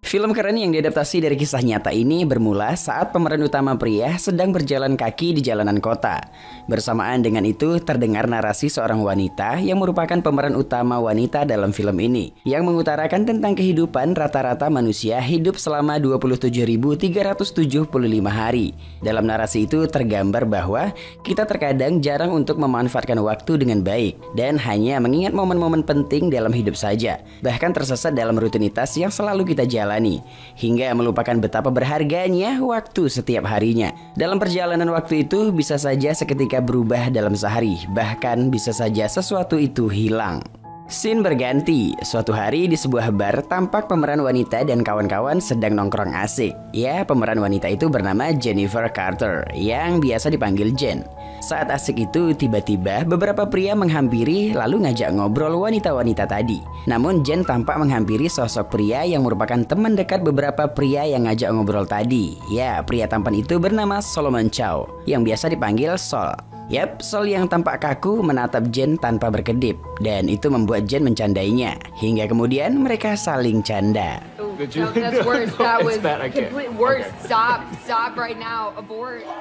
Film keren yang diadaptasi dari kisah nyata ini bermula saat pemeran utama pria sedang berjalan kaki di jalanan kota. Bersamaan dengan itu terdengar narasi seorang wanita yang merupakan pemeran utama wanita dalam film ini, yang mengutarakan tentang kehidupan rata-rata manusia hidup selama 27.375 hari. Dalam narasi itu tergambar bahwa kita terkadang jarang untuk memanfaatkan waktu dengan baik dan hanya mengingat momen-momen penting dalam hidup saja, bahkan tersesat dalam rutinitas yang selalu kita jalani, hingga melupakan betapa berharganya waktu setiap harinya. Dalam perjalanan waktu itu bisa saja seketika berubah dalam sehari, bahkan bisa saja sesuatu itu hilang. Scene berganti. Suatu hari di sebuah bar tampak pemeran wanita dan kawan-kawan sedang nongkrong asik. Ya, pemeran wanita itu bernama Jennifer Carter, yang biasa dipanggil Jen. Saat asik itu tiba-tiba beberapa pria menghampiri lalu ngajak ngobrol wanita-wanita tadi. Namun Jen tampak menghampiri sosok pria yang merupakan teman dekat beberapa pria yang ngajak ngobrol tadi. Ya, pria tampan itu bernama Solomon Chow, yang biasa dipanggil Sol. Yap, Sol yang tampak kaku menatap Jen tanpa berkedip, dan itu membuat Jen mencandainya, hingga kemudian mereka saling canda.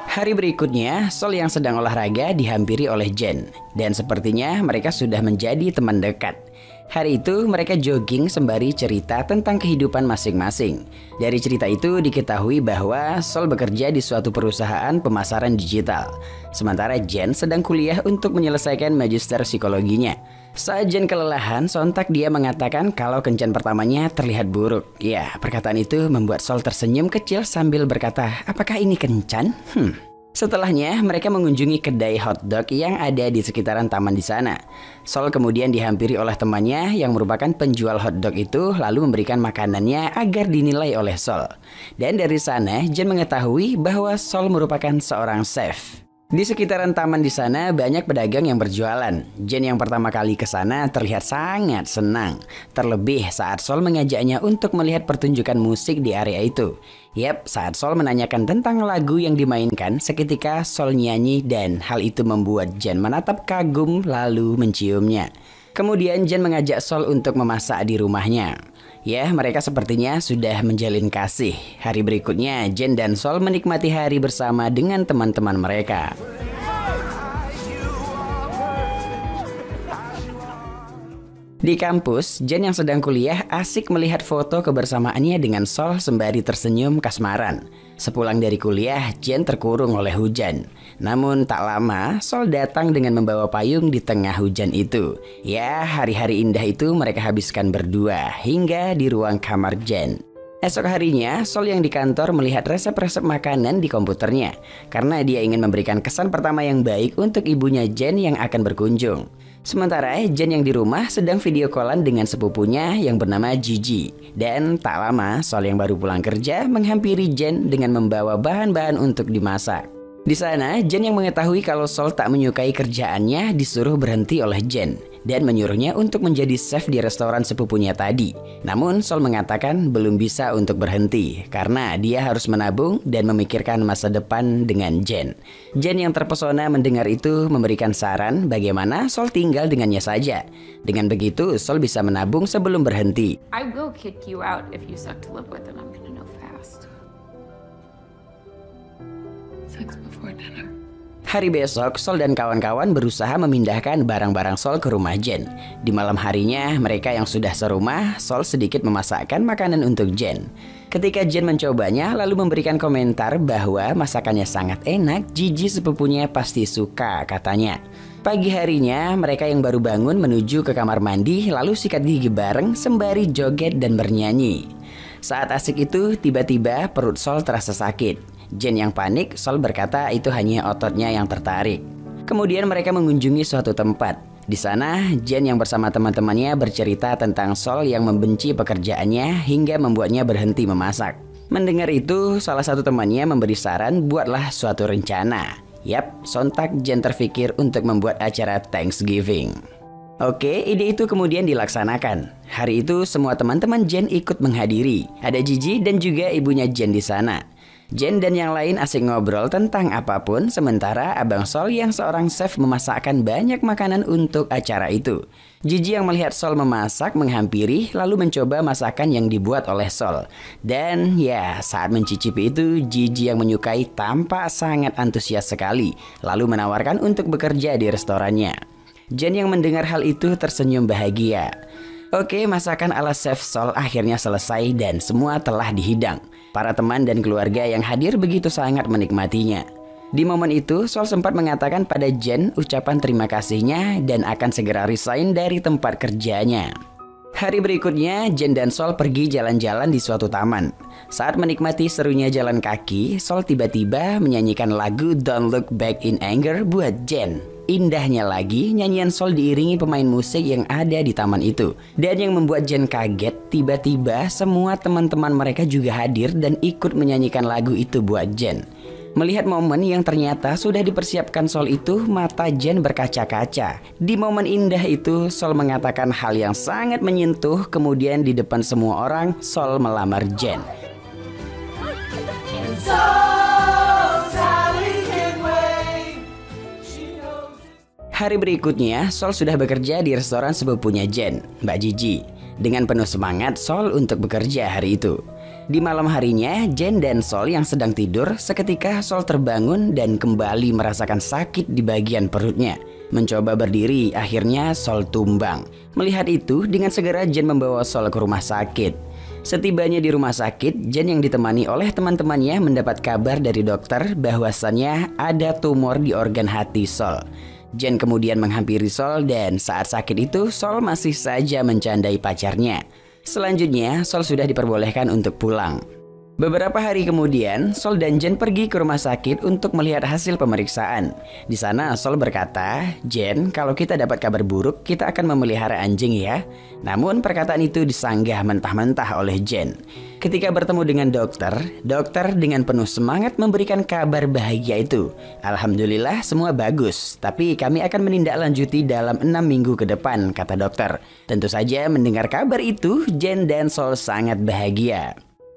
Hari berikutnya, Sol yang sedang olahraga dihampiri oleh Jen, dan sepertinya mereka sudah menjadi teman dekat. Hari itu mereka jogging sembari cerita tentang kehidupan masing-masing. Dari cerita itu diketahui bahwa Sol bekerja di suatu perusahaan pemasaran digital, sementara Jen sedang kuliah untuk menyelesaikan magister psikologinya. Saat Jen kelelahan, sontak dia mengatakan kalau kencan pertamanya terlihat buruk. Ya, perkataan itu membuat Sol tersenyum kecil sambil berkata, "Apakah ini kencan?" Setelahnya, mereka mengunjungi kedai hotdog yang ada di sekitaran taman di sana. Sol kemudian dihampiri oleh temannya yang merupakan penjual hotdog itu, lalu memberikan makanannya agar dinilai oleh Sol. Dan dari sana, Jen mengetahui bahwa Sol merupakan seorang chef. Di sekitaran taman di sana banyak pedagang yang berjualan. Jen yang pertama kali ke sana terlihat sangat senang, terlebih saat Sol mengajaknya untuk melihat pertunjukan musik di area itu. Yap, saat Sol menanyakan tentang lagu yang dimainkan, seketika Sol nyanyi dan hal itu membuat Jen menatap kagum lalu menciumnya. Kemudian Jen mengajak Sol untuk memasak di rumahnya. Ya, mereka sepertinya sudah menjalin kasih. Hari berikutnya, Jen dan Sol menikmati hari bersama dengan teman-teman mereka. Di kampus, Jen yang sedang kuliah asik melihat foto kebersamaannya dengan Sol sembari tersenyum kasmaran. Sepulang dari kuliah, Jen terkurung oleh hujan. Namun tak lama, Sol datang dengan membawa payung di tengah hujan itu. Ya, hari-hari indah itu mereka habiskan berdua hingga di ruang kamar Jen. Esok harinya, Sol yang di kantor melihat resep-resep makanan di komputernya karena dia ingin memberikan kesan pertama yang baik untuk ibunya Jen yang akan berkunjung. Sementara Jen yang di rumah sedang video callan dengan sepupunya yang bernama Gigi. Dan tak lama, Sol yang baru pulang kerja menghampiri Jen dengan membawa bahan-bahan untuk dimasak. Di sana, Jen yang mengetahui kalau Sol tak menyukai kerjaannya disuruh berhenti oleh Jen dan menyuruhnya untuk menjadi chef di restoran sepupunya tadi. Namun Sol mengatakan belum bisa untuk berhenti karena dia harus menabung dan memikirkan masa depan dengan Jen. Jen yang terpesona mendengar itu memberikan saran bagaimana Sol tinggal dengannya saja. Dengan begitu Sol bisa menabung sebelum berhenti. I will kick you out if you suck to live with and I'm gonna know fast. Sex before dinner. Hari besok, Sol dan kawan-kawan berusaha memindahkan barang-barang Sol ke rumah Jen. Di malam harinya, mereka yang sudah serumah, Sol sedikit memasakkan makanan untuk Jen. Ketika Jen mencobanya, lalu memberikan komentar bahwa masakannya sangat enak, Gigi sepupunya pasti suka, katanya. Pagi harinya, mereka yang baru bangun menuju ke kamar mandi, lalu sikat gigi bareng sembari joget dan bernyanyi. Saat asik itu, tiba-tiba perut Sol terasa sakit. Jen yang panik, Sol berkata itu hanya ototnya yang tertarik. Kemudian mereka mengunjungi suatu tempat. Di sana, Jen yang bersama teman-temannya bercerita tentang Sol yang membenci pekerjaannya hingga membuatnya berhenti memasak. Mendengar itu, salah satu temannya memberi saran buatlah suatu rencana. Yap, sontak Jen terfikir untuk membuat acara Thanksgiving. Oke, ide itu kemudian dilaksanakan. Hari itu semua teman-teman Jen ikut menghadiri. Ada Gigi dan juga ibunya Jen di sana. Jen dan yang lain asik ngobrol tentang apapun, sementara Abang Sol yang seorang chef memasakkan banyak makanan untuk acara itu. Gigi yang melihat Sol memasak menghampiri lalu mencoba masakan yang dibuat oleh Sol. Dan ya, saat mencicipi itu, Gigi yang menyukai tampak sangat antusias sekali, lalu menawarkan untuk bekerja di restorannya. Jen yang mendengar hal itu tersenyum bahagia. Oke, masakan ala chef Sol akhirnya selesai dan semua telah dihidang. Para teman dan keluarga yang hadir begitu sangat menikmatinya. Di momen itu, Sol sempat mengatakan pada Jen ucapan terima kasihnya dan akan segera resign dari tempat kerjanya. Hari berikutnya, Jen dan Sol pergi jalan-jalan di suatu taman. Saat menikmati serunya jalan kaki, Sol tiba-tiba menyanyikan lagu Don't Look Back in Anger buat Jen. Indahnya lagi, nyanyian Sol diiringi pemain musik yang ada di taman itu. Dan yang membuat Jen kaget, tiba-tiba semua teman-teman mereka juga hadir dan ikut menyanyikan lagu itu buat Jen. Melihat momen yang ternyata sudah dipersiapkan Sol itu, mata Jen berkaca-kaca. Di momen indah itu, Sol mengatakan hal yang sangat menyentuh, kemudian di depan semua orang, Sol melamar Jen. Hari berikutnya, Sol sudah bekerja di restoran sepupunya Jen, Mbak Gigi. Dengan penuh semangat, Sol untuk bekerja hari itu. Di malam harinya, Jen dan Sol yang sedang tidur, seketika Sol terbangun dan kembali merasakan sakit di bagian perutnya. Mencoba berdiri, akhirnya Sol tumbang. Melihat itu, dengan segera Jen membawa Sol ke rumah sakit. Setibanya di rumah sakit, Jen yang ditemani oleh teman-temannya mendapat kabar dari dokter bahwasannya ada tumor di organ hati Sol. Jen kemudian menghampiri Sol dan saat sakit itu Sol masih saja mencandai pacarnya. Selanjutnya Sol sudah diperbolehkan untuk pulang. Beberapa hari kemudian, Sol dan Jen pergi ke rumah sakit untuk melihat hasil pemeriksaan. Di sana Sol berkata, "Jen, kalau kita dapat kabar buruk, kita akan memelihara anjing ya." Namun perkataan itu disanggah mentah-mentah oleh Jen. Ketika bertemu dengan dokter dengan penuh semangat memberikan kabar bahagia itu. "Alhamdulillah semua bagus, tapi kami akan menindaklanjuti dalam 6 minggu ke depan," kata dokter. Tentu saja mendengar kabar itu, Jen dan Sol sangat bahagia.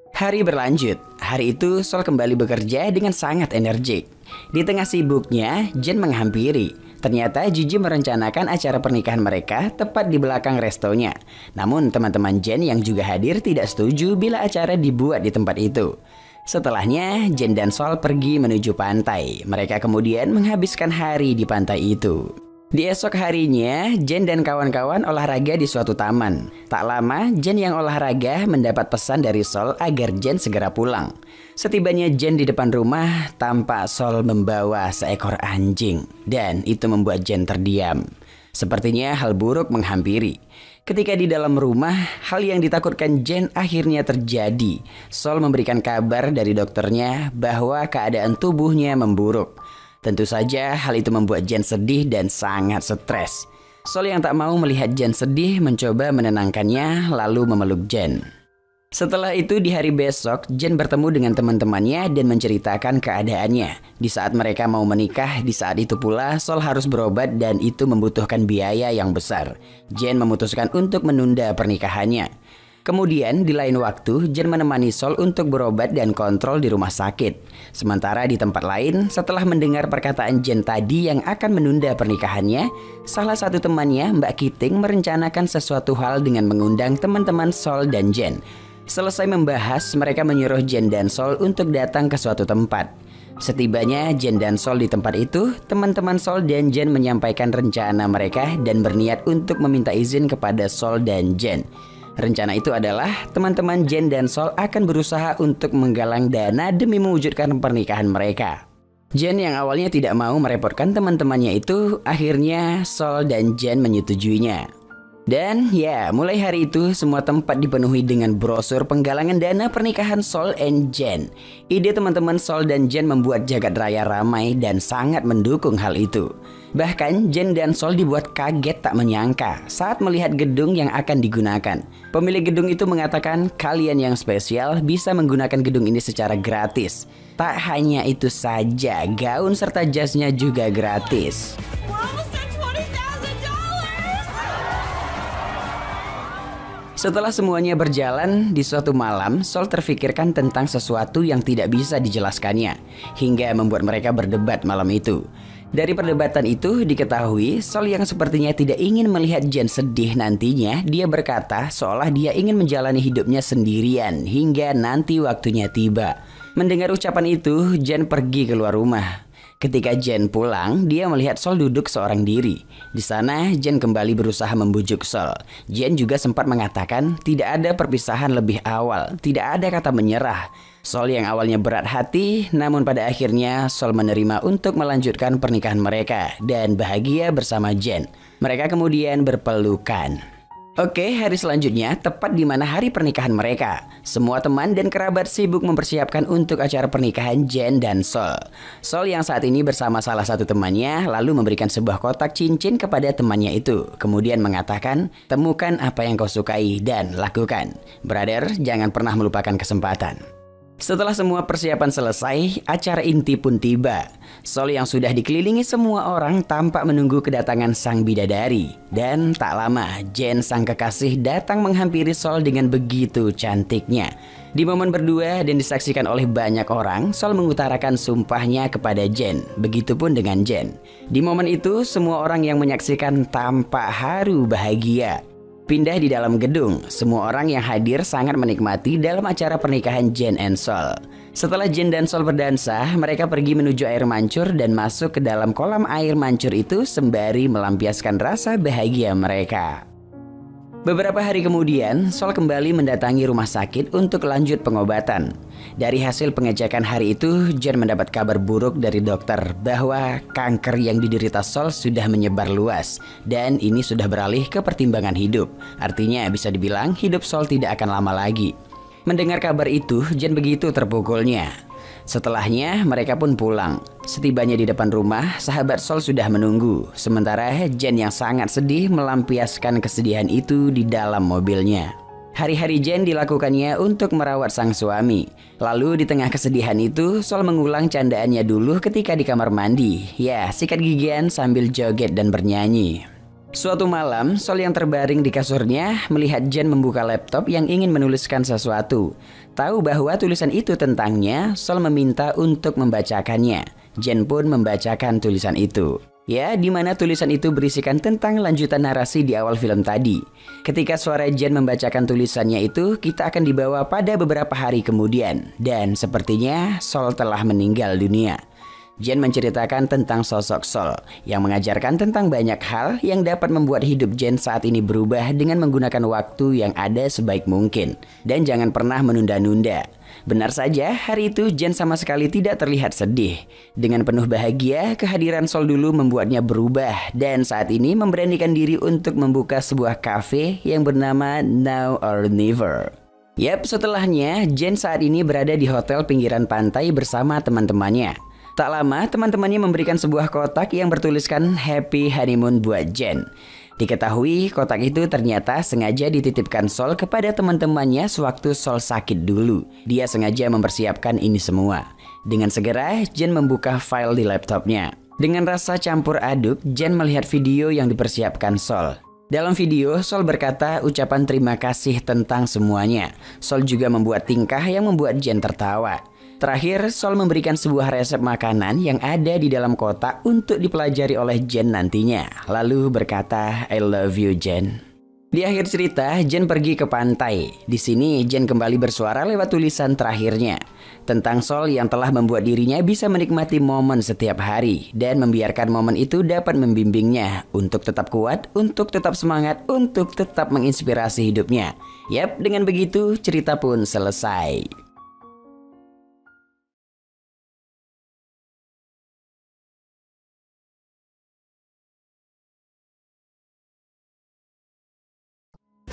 Hari berlanjut. Hari itu Sol kembali bekerja dengan sangat energik. Di tengah sibuknya, Jen menghampiri. Ternyata Gigi merencanakan acara pernikahan mereka tepat di belakang restonya. Namun teman-teman Jen yang juga hadir tidak setuju bila acara dibuat di tempat itu. Setelahnya, Jen dan Sol pergi menuju pantai. Mereka kemudian menghabiskan hari di pantai itu. Di esok harinya, Jen dan kawan-kawan olahraga di suatu taman. Tak lama, Jen yang olahraga mendapat pesan dari Sol agar Jen segera pulang. Setibanya Jen di depan rumah, tampak Sol membawa seekor anjing. Dan itu membuat Jen terdiam. Sepertinya hal buruk menghampiri. Ketika di dalam rumah, hal yang ditakutkan Jen akhirnya terjadi. Sol memberikan kabar dari dokternya bahwa keadaan tubuhnya memburuk. Tentu saja hal itu membuat Jen sedih dan sangat stres. Sol yang tak mau melihat Jen sedih mencoba menenangkannya lalu memeluk Jen. Setelah itu di hari besok, Jen bertemu dengan teman-temannya dan menceritakan keadaannya. Di saat mereka mau menikah, di saat itu pula Sol harus berobat dan itu membutuhkan biaya yang besar. Jen memutuskan untuk menunda pernikahannya. Kemudian di lain waktu, Jen menemani Sol untuk berobat dan kontrol di rumah sakit. Sementara di tempat lain, setelah mendengar perkataan Jen tadi yang akan menunda pernikahannya, salah satu temannya, Mbak Kiting, merencanakan sesuatu hal dengan mengundang teman-teman Sol dan Jen. Selesai membahas, mereka menyuruh Jen dan Sol untuk datang ke suatu tempat. Setibanya Jen dan Sol di tempat itu, teman-teman Sol dan Jen menyampaikan rencana mereka dan berniat untuk meminta izin kepada Sol dan Jen. Rencana itu adalah teman-teman Jen dan Sol akan berusaha untuk menggalang dana demi mewujudkan pernikahan mereka. Jen yang awalnya tidak mau merepotkan teman-temannya itu, akhirnya Sol dan Jen menyetujuinya. Dan ya, mulai hari itu semua tempat dipenuhi dengan brosur penggalangan dana pernikahan Sol and Jen. Ide teman-teman Sol dan Jen membuat jagat raya ramai dan sangat mendukung hal itu. Bahkan Jen dan Sol dibuat kaget tak menyangka saat melihat gedung yang akan digunakan. Pemilik gedung itu mengatakan kalian yang spesial bisa menggunakan gedung ini secara gratis. Tak hanya itu saja, gaun serta jasnya juga gratis. Setelah semuanya berjalan, di suatu malam, Sol terfikirkan tentang sesuatu yang tidak bisa dijelaskannya, hingga membuat mereka berdebat malam itu. Dari perdebatan itu diketahui, Sol yang sepertinya tidak ingin melihat Jen sedih nantinya, dia berkata seolah dia ingin menjalani hidupnya sendirian hingga nanti waktunya tiba. Mendengar ucapan itu, Jen pergi keluar rumah. Ketika Jen pulang, dia melihat Sol duduk seorang diri. Di sana, Jen kembali berusaha membujuk Sol. Jen juga sempat mengatakan tidak ada perpisahan lebih awal, tidak ada kata menyerah. Sol yang awalnya berat hati, namun pada akhirnya Sol menerima untuk melanjutkan pernikahan mereka dan bahagia bersama Jen. Mereka kemudian berpelukan. Oke, hari selanjutnya tepat di mana hari pernikahan mereka. Semua teman dan kerabat sibuk mempersiapkan untuk acara pernikahan Jen dan Sol. Sol yang saat ini bersama salah satu temannya lalu memberikan sebuah kotak cincin kepada temannya itu. Kemudian mengatakan, temukan apa yang kau sukai dan lakukan. Brother, jangan pernah melupakan kesempatan. Setelah semua persiapan selesai, acara inti pun tiba. Sol yang sudah dikelilingi semua orang tampak menunggu kedatangan sang bidadari. Dan tak lama, Jen sang kekasih datang menghampiri Sol dengan begitu cantiknya. Di momen berdua dan disaksikan oleh banyak orang, Sol mengutarakan sumpahnya kepada Jen. Begitupun dengan Jen. Di momen itu, semua orang yang menyaksikan tampak haru bahagia. Pindah di dalam gedung, semua orang yang hadir sangat menikmati dalam acara pernikahan Jen and Sol. Setelah Jen dan Sol berdansa, mereka pergi menuju air mancur dan masuk ke dalam kolam air mancur itu sembari melampiaskan rasa bahagia mereka. Beberapa hari kemudian, Sol kembali mendatangi rumah sakit untuk lanjut pengobatan. Dari hasil pengecekan hari itu, Jen mendapat kabar buruk dari dokter bahwa kanker yang diderita Sol sudah menyebar luas dan ini sudah beralih ke pertimbangan hidup. Artinya bisa dibilang hidup Sol tidak akan lama lagi. Mendengar kabar itu, Jen begitu terpukulnya. Setelahnya mereka pun pulang. Setibanya di depan rumah, sahabat Sol sudah menunggu. Sementara Jen yang sangat sedih melampiaskan kesedihan itu di dalam mobilnya. Hari-hari Jen dilakukannya untuk merawat sang suami. Lalu di tengah kesedihan itu, Sol mengulang candaannya dulu ketika di kamar mandi. Ya, sikat gigian sambil joget dan bernyanyi. Suatu malam, Sol yang terbaring di kasurnya melihat Jen membuka laptop yang ingin menuliskan sesuatu. Tahu bahwa tulisan itu tentangnya, Sol meminta untuk membacakannya. Jen pun membacakan tulisan itu. Ya, di mana tulisan itu berisikan tentang lanjutan narasi di awal film tadi. Ketika suara Jen membacakan tulisannya itu, kita akan dibawa pada beberapa hari kemudian. Dan sepertinya Sol telah meninggal dunia. Jen menceritakan tentang sosok Sol yang mengajarkan tentang banyak hal yang dapat membuat hidup Jen saat ini berubah dengan menggunakan waktu yang ada sebaik mungkin. Dan jangan pernah menunda-nunda. Benar saja, hari itu Jen sama sekali tidak terlihat sedih. Dengan penuh bahagia, kehadiran Sol dulu membuatnya berubah dan saat ini memberanikan diri untuk membuka sebuah kafe yang bernama Now or Never. Yap, setelahnya Jen saat ini berada di hotel pinggiran pantai bersama teman-temannya. Tak lama, teman-temannya memberikan sebuah kotak yang bertuliskan Happy Honeymoon buat Jen. Diketahui kotak itu ternyata sengaja dititipkan Sol kepada teman-temannya sewaktu Sol sakit dulu. Dia sengaja mempersiapkan ini semua. Dengan segera, Jen membuka file di laptopnya. Dengan rasa campur aduk, Jen melihat video yang dipersiapkan Sol. Dalam video, Sol berkata ucapan terima kasih tentang semuanya. Sol juga membuat tingkah yang membuat Jen tertawa. Terakhir, Sol memberikan sebuah resep makanan yang ada di dalam kotak untuk dipelajari oleh Jen nantinya. Lalu berkata, I love you Jen. Di akhir cerita, Jen pergi ke pantai. Di sini, Jen kembali bersuara lewat tulisan terakhirnya. Tentang Sol yang telah membuat dirinya bisa menikmati momen setiap hari. Dan membiarkan momen itu dapat membimbingnya untuk tetap kuat, untuk tetap semangat, untuk tetap menginspirasi hidupnya. Yap, dengan begitu cerita pun selesai.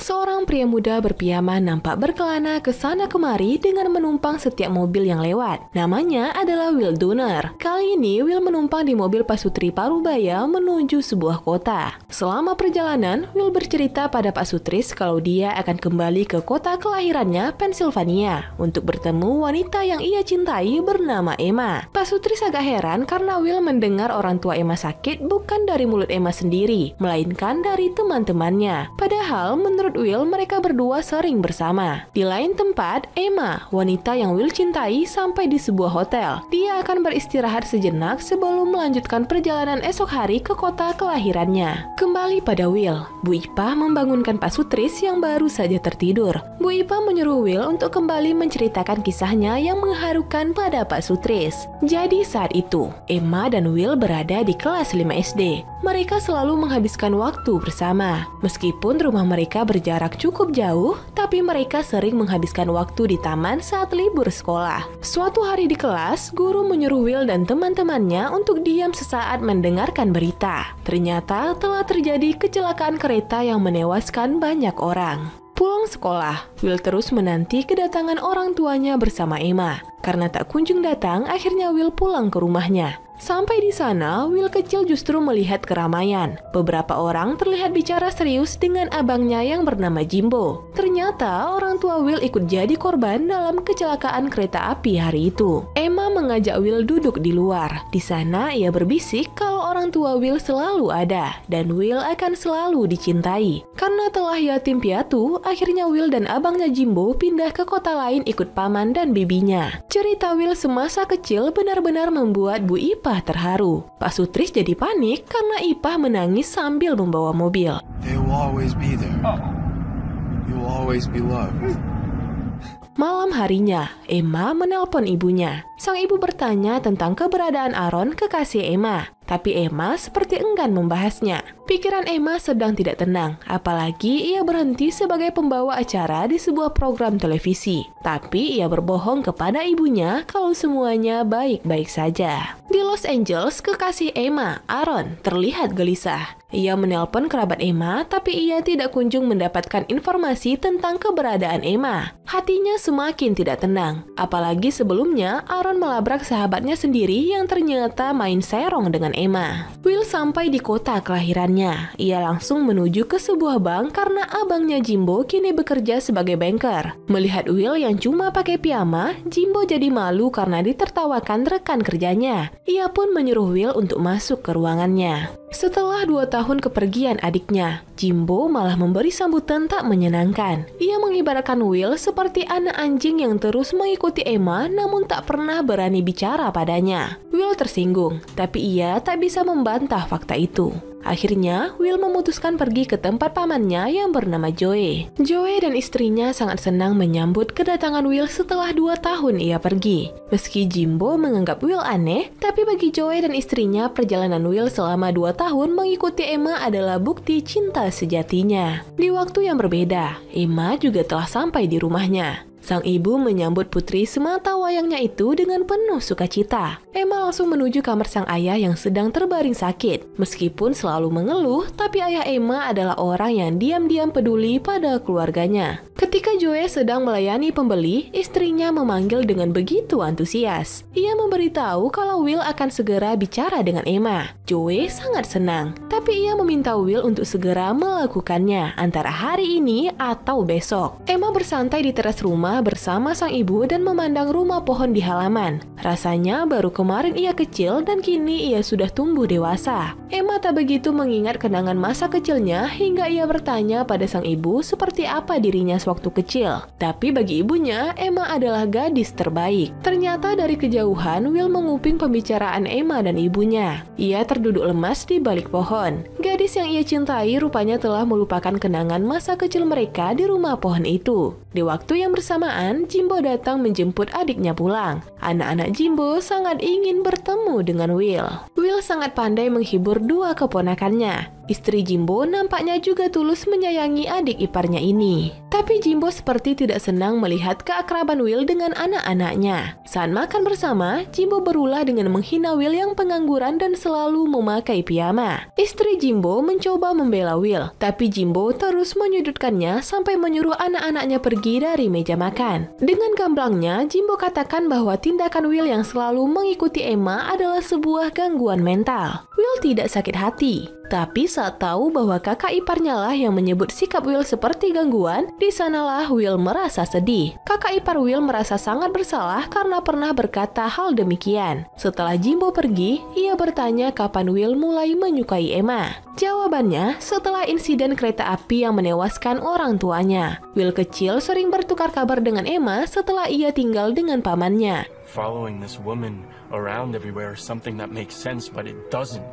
Seorang pria muda berpiyama nampak berkelana ke sana kemari dengan menumpang setiap mobil yang lewat. Namanya adalah Will Donner. Kali ini Will menumpang di mobil Pasutri Parubaya menuju sebuah kota. Selama perjalanan, Will bercerita pada Pak Sutris kalau dia akan kembali ke kota kelahirannya, Pennsylvania, untuk bertemu wanita yang ia cintai bernama Emma. Pak Sutris agak heran karena Will mendengar orang tua Emma sakit bukan dari mulut Emma sendiri, melainkan dari teman-temannya. Padahal menurut Will, mereka mereka berdua sering bersama. Di lain tempat, Emma, wanita yang Will cintai, sampai di sebuah hotel. Dia akan beristirahat sejenak sebelum melanjutkan perjalanan esok hari ke kota kelahirannya. Kembali pada Will, Bu Ipah membangunkan Pak Sutris yang baru saja tertidur. Bu Ipah menyuruh Will untuk kembali menceritakan kisahnya yang mengharukan pada Pak Sutris. Jadi saat itu, Emma dan Will berada di kelas 5 SD. Mereka selalu menghabiskan waktu bersama. Meskipun rumah mereka berjarak cukup jauh, tapi mereka sering menghabiskan waktu di taman saat libur sekolah. Suatu hari di kelas, guru menyuruh Will dan teman-temannya untuk diam sesaat mendengarkan berita. Ternyata telah terjadi kecelakaan kereta yang menewaskan banyak orang. Pulang sekolah, Will terus menanti kedatangan orang tuanya bersama Emma. Karena tak kunjung datang, akhirnya Will pulang ke rumahnya. Sampai di sana, Will kecil justru melihat keramaian. Beberapa orang terlihat bicara serius dengan abangnya yang bernama Jimbo. Ternyata orang tua Will ikut jadi korban dalam kecelakaan kereta api hari itu. Emma mengajak Will duduk di luar. Di sana ia berbisik kalau orang tua Will selalu ada dan Will akan selalu dicintai. Karena telah yatim piatu, akhirnya Will dan abangnya Jimbo pindah ke kota lain ikut paman dan bibinya. Cerita Will semasa kecil benar-benar membuat Bu Ipah terharu. Pak Sutris jadi panik karena Ipah menangis sambil membawa mobil. They will always be there. You will always be loved. Malam harinya, Emma menelpon ibunya. Sang ibu bertanya tentang keberadaan Aaron, kekasih Emma. Tapi Emma seperti enggan membahasnya. Pikiran Emma sedang tidak tenang, apalagi ia berhenti sebagai pembawa acara di sebuah program televisi. Tapi ia berbohong kepada ibunya kalau semuanya baik-baik saja. Di Los Angeles, kekasih Emma, Aaron, terlihat gelisah. Ia menelpon kerabat Emma, tapi ia tidak kunjung mendapatkan informasi tentang keberadaan Emma. Hatinya semakin tidak tenang, apalagi sebelumnya Aaron melabrak sahabatnya sendiri yang ternyata main serong dengan Emma. Will sampai di kota kelahirannya. Ia langsung menuju ke sebuah bank karena abangnya Jimbo kini bekerja sebagai banker. Melihat Will yang cuma pakai piyama, Jimbo jadi malu karena ditertawakan rekan kerjanya. Ia pun menyuruh Will untuk masuk ke ruangannya. Setelah 2 tahun kepergian adiknya, Jimbo malah memberi sambutan tak menyenangkan. Ia mengibaratkan Will seperti anak anjing yang terus mengikuti Emma namun tak pernah berani bicara padanya. Will tersinggung, tapi ia tak bisa membantah fakta itu. Akhirnya, Will memutuskan pergi ke tempat pamannya yang bernama Joey. Joey dan istrinya sangat senang menyambut kedatangan Will setelah 2 tahun ia pergi. Meski Jimbo menganggap Will aneh, tapi bagi Joey dan istrinya perjalanan Will selama 2 tahun mengikuti Emma adalah bukti cinta sejatinya. Di waktu yang berbeda, Emma juga telah sampai di rumahnya. Sang ibu menyambut putri semata wayangnya itu dengan penuh sukacita. Emma langsung menuju kamar sang ayah yang sedang terbaring sakit. Meskipun selalu mengeluh, tapi ayah Emma adalah orang yang diam-diam peduli pada keluarganya. Ketika Joey sedang melayani pembeli, istrinya memanggil dengan begitu antusias. Ia memberitahu kalau Will akan segera bicara dengan Emma. Joey sangat senang, tapi ia meminta Will untuk segera melakukannya antara hari ini atau besok. Emma bersantai di teras rumah bersama sang ibu dan memandang rumah pohon di halaman. Rasanya baru kemarin ia kecil dan kini ia sudah tumbuh dewasa. Emma tak begitu mengingat kenangan masa kecilnya hingga ia bertanya pada sang ibu seperti apa dirinya sewaktu kecil. Tapi bagi ibunya, Emma adalah gadis terbaik. Ternyata dari kejauhan, Will menguping pembicaraan Emma dan ibunya. Ia terduduk lemas di balik pohon. Gadis yang ia cintai rupanya telah melupakan kenangan masa kecil mereka di rumah pohon itu. Di waktu yang bersamaan, Jimbo datang menjemput adiknya pulang. Anak-anak Jimbo sangat ingin bertemu dengan Will. Will sangat pandai menghibur 2 keponakannya. Istri Jimbo nampaknya juga tulus menyayangi adik iparnya ini. Tapi Jimbo seperti tidak senang melihat keakraban Will dengan anak-anaknya. Saat makan bersama, Jimbo berulah dengan menghina Will yang pengangguran dan selalu memakai piyama. Istri Jimbo mencoba membela Will, tapi Jimbo terus menyudutkannya sampai menyuruh anak-anaknya pergi dari meja makan. Dengan gamblangnya, Jimbo katakan bahwa tindakan Will yang selalu mengikuti Emma adalah sebuah gangguan mental. Will tidak sakit hati. Tapi saat tahu bahwa kakak iparnya lah yang menyebut sikap Will seperti gangguan, di sanalah Will merasa sedih. Kakak ipar Will merasa sangat bersalah karena pernah berkata hal demikian. Setelah Jimbo pergi, ia bertanya kapan Will mulai menyukai Emma. Jawabannya, setelah insiden kereta api yang menewaskan orang tuanya. Will kecil sering bertukar kabar dengan Emma setelah ia tinggal dengan pamannya. Following this woman around everywhere is something that makes sense, but it doesn't.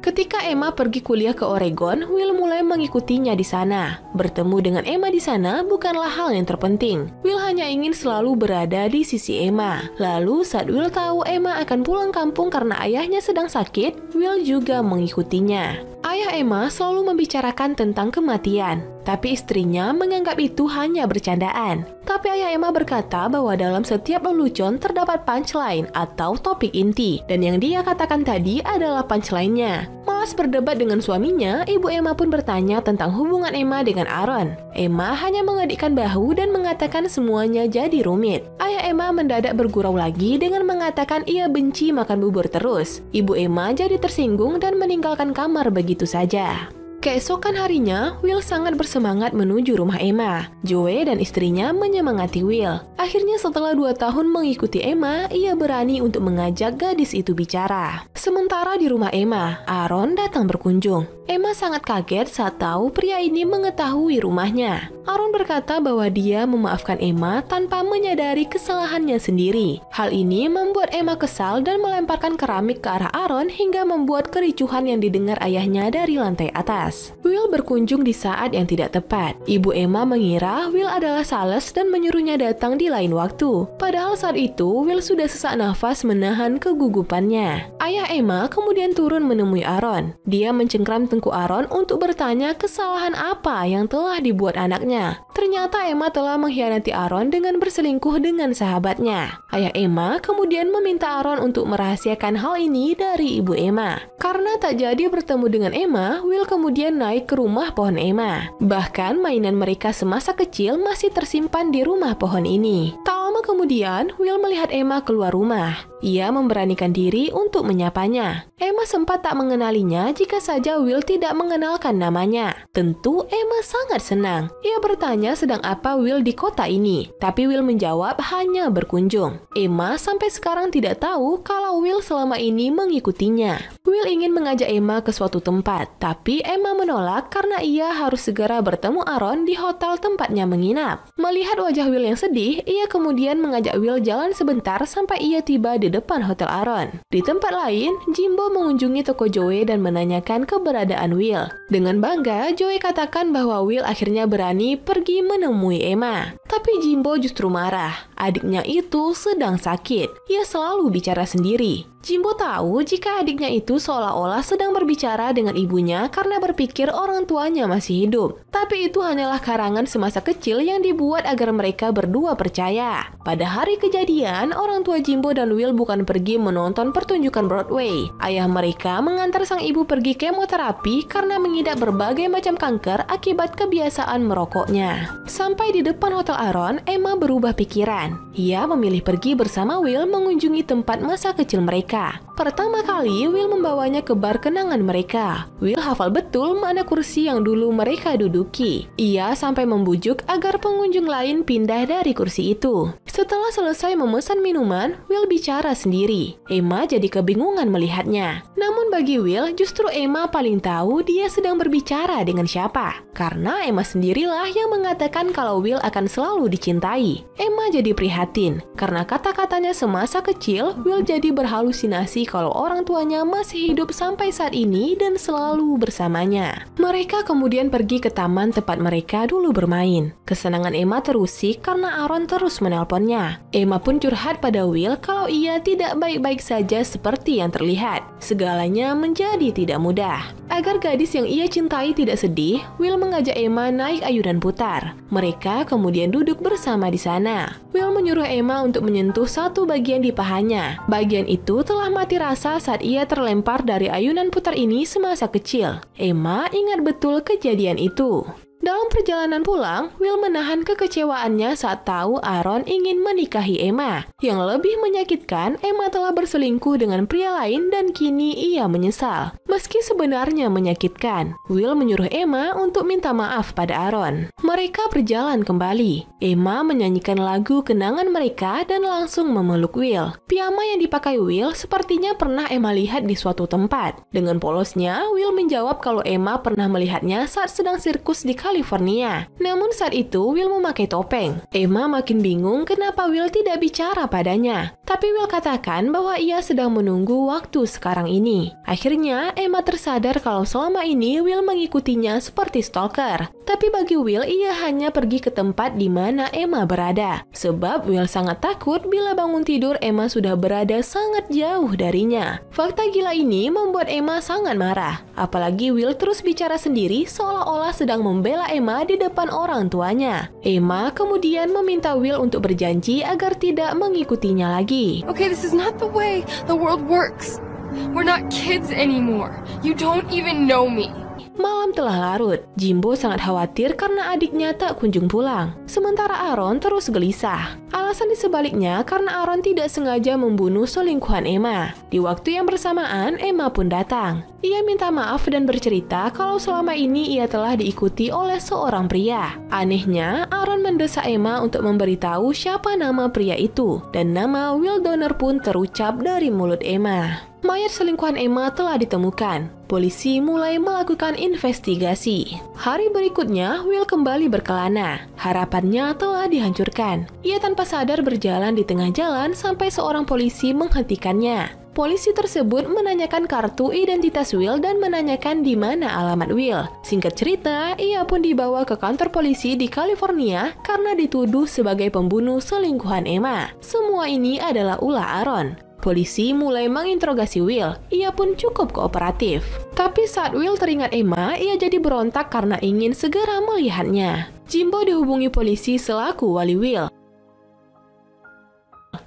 Ketika Emma pergi kuliah ke Oregon, Will mulai mengikutinya di sana. Bertemu dengan Emma di sana bukanlah hal yang terpenting. Will hanya ingin selalu berada di sisi Emma. Lalu saat Will tahu Emma akan pulang kampung karena ayahnya sedang sakit, Will juga mengikutinya. Ayah Emma selalu membicarakan tentang kematian, tapi istrinya menganggap itu hanya bercandaan. Tapi ayah Emma berkata bahwa dalam setiap lelucon terdapat punchline atau topik inti, dan yang dia katakan tadi adalah punchline-nya. Malas berdebat dengan suaminya, ibu Emma pun bertanya tentang hubungan Emma dengan Aaron. Emma hanya mengadikkan bahu dan mengatakan semuanya jadi rumit. Ayah Emma mendadak bergurau lagi dengan mengatakan ia benci makan bubur terus. Ibu Emma jadi tersinggung dan meninggalkan kamar begitu saja. Keesokan harinya, Will sangat bersemangat menuju rumah Emma. Joey dan istrinya menyemangati Will. Akhirnya setelah 2 tahun mengikuti Emma, ia berani untuk mengajak gadis itu bicara. Sementara di rumah Emma, Aaron datang berkunjung. Emma sangat kaget saat tahu pria ini mengetahui rumahnya. Aaron berkata bahwa dia memaafkan Emma tanpa menyadari kesalahannya sendiri. Hal ini membuat Emma kesal dan melemparkan keramik ke arah Aaron hingga membuat kericuhan yang didengar ayahnya dari lantai atas. Will berkunjung di saat yang tidak tepat. Ibu Emma mengira Will adalah sales dan menyuruhnya datang di lain waktu. Padahal saat itu Will sudah sesak nafas menahan kegugupannya. Ayah Emma kemudian turun menemui Aaron. Dia mencengkram tengkuk Aaron untuk bertanya kesalahan apa yang telah dibuat anaknya. Ternyata Emma telah mengkhianati Aaron dengan berselingkuh dengan sahabatnya. Ayah Emma kemudian meminta Aaron untuk merahasiakan hal ini dari ibu Emma. Karena tak jadi bertemu dengan Emma, Will kemudian naik ke rumah pohon Emma. Bahkan mainan mereka semasa kecil masih tersimpan di rumah pohon ini. Tak lama kemudian, Will melihat Emma keluar rumah. Ia memberanikan diri untuk menyapanya. Emma sempat tak mengenalinya jika saja Will tidak mengenalkan namanya. Tentu Emma sangat senang. Ia bertanya sedang apa Will di kota ini. Tapi Will menjawab hanya berkunjung. Emma sampai sekarang tidak tahu kalau Will selama ini mengikutinya. Will ingin mengajak Emma ke suatu tempat, tapi Emma menolak karena ia harus segera bertemu Aaron di hotel tempatnya menginap. Melihat wajah Will yang sedih, ia kemudian mengajak Will jalan sebentar sampai ia tiba di depan hotel Aaron. Di tempat lain, Jimbo mengunjungi toko Joey dan menanyakan keberadaan Will. Dengan bangga, Joey katakan bahwa Will akhirnya berani pergi menemui Emma. Tapi Jimbo justru marah. Adiknya itu sedang sakit. Ia selalu bicara sendiri. Jimbo tahu jika adiknya itu seolah-olah sedang berbicara dengan ibunya karena berpikir orang tuanya masih hidup. Tapi itu hanyalah karangan semasa kecil yang dibuat agar mereka berdua percaya. Pada hari kejadian, orang tua Jimbo dan Will bukan pergi menonton pertunjukan Broadway. Ayah mereka mengantar sang ibu pergi kemoterapi karena mengidap berbagai macam kanker akibat kebiasaan merokoknya. Sampai di depan hotel Aaron, Emma berubah pikiran. Ia memilih pergi bersama Will mengunjungi tempat masa kecil mereka. Pertama kali, Will membawanya ke bar kenangan mereka. Will hafal betul mana kursi yang dulu mereka duduki. Ia sampai membujuk agar pengunjung lain pindah dari kursi itu. Setelah selesai memesan minuman, Will bicara sendiri. Emma jadi kebingungan melihatnya. Namun bagi Will, justru Emma paling tahu dia sedang berbicara dengan siapa. Karena Emma sendirilah yang mengatakan kalau Will akan selalu dicintai. Emma jadi prihatin. Karena kata-katanya semasa kecil, Will jadi berhalusinasi kalau orang tuanya masih hidup sampai saat ini dan selalu bersamanya. Mereka kemudian pergi ke taman tempat mereka dulu bermain. Kesenangan Emma terusik karena Aaron terus menelponnya. Emma pun curhat pada Will kalau ia tidak baik-baik saja seperti yang terlihat. Segalanya menjadi tidak mudah. Agar gadis yang ia cintai tidak sedih, Will mengajak Emma naik ayunan putar. Mereka kemudian duduk bersama di sana. Will menyuruh Emma untuk menyentuh satu bagian di pahanya. Bagian itu telah mati rasa saat ia terlempar dari ayunan putar ini semasa kecil. Emma ingat betul kejadian itu. Dalam perjalanan pulang, Will menahan kekecewaannya saat tahu Aaron ingin menikahi Emma. Yang lebih menyakitkan, Emma telah berselingkuh dengan pria lain dan kini ia menyesal. Meski sebenarnya menyakitkan, Will menyuruh Emma untuk minta maaf pada Aaron. Mereka berjalan kembali. Emma menyanyikan lagu kenangan mereka dan langsung memeluk Will. Piyama yang dipakai Will sepertinya pernah Emma lihat di suatu tempat. Dengan polosnya, Will menjawab kalau Emma pernah melihatnya saat sedang sirkus di California. Namun saat itu Will memakai topeng. Emma makin bingung kenapa Will tidak bicara padanya. Tapi Will katakan bahwa ia sedang menunggu waktu sekarang ini. Akhirnya Emma tersadar kalau selama ini Will mengikutinya seperti stalker. Tapi bagi Will, ia hanya pergi ke tempat di mana Emma berada. Sebab Will sangat takut bila bangun tidur Emma sudah berada sangat jauh darinya. Fakta gila ini membuat Emma sangat marah. Apalagi Will terus bicara sendiri seolah-olah sedang membela Emma di depan orang tuanya. Emma kemudian meminta Will untuk berjanji agar tidak mengikutinya lagi. Okay, this is not the way the world works. We're not kids anymore. You don't even know me. Malam telah larut. Jimbo sangat khawatir karena adiknya tak kunjung pulang. Sementara Aaron terus gelisah. Alasan di sebaliknya karena Aaron tidak sengaja membunuh selingkuhan Emma. Di waktu yang bersamaan, Emma pun datang. Ia minta maaf dan bercerita kalau selama ini ia telah diikuti oleh seorang pria. Anehnya, Aaron mendesak Emma untuk memberitahu siapa nama pria itu. Dan nama Will Donner pun terucap dari mulut Emma. Mayat selingkuhan Emma telah ditemukan. Polisi mulai melakukan investigasi. Hari berikutnya, Will kembali berkelana. Harapannya telah dihancurkan. Ia tanpa sadar berjalan di tengah jalan sampai seorang polisi menghentikannya. Polisi tersebut menanyakan kartu identitas Will dan menanyakan di mana alamat Will. Singkat cerita, ia pun dibawa ke kantor polisi di California karena dituduh sebagai pembunuh selingkuhan Emma. Semua ini adalah ulah Aaron. Polisi mulai menginterogasi Will. Ia pun cukup kooperatif. Tapi saat Will teringat Emma, ia jadi berontak karena ingin segera melihatnya. Jimbo dihubungi polisi selaku wali Will.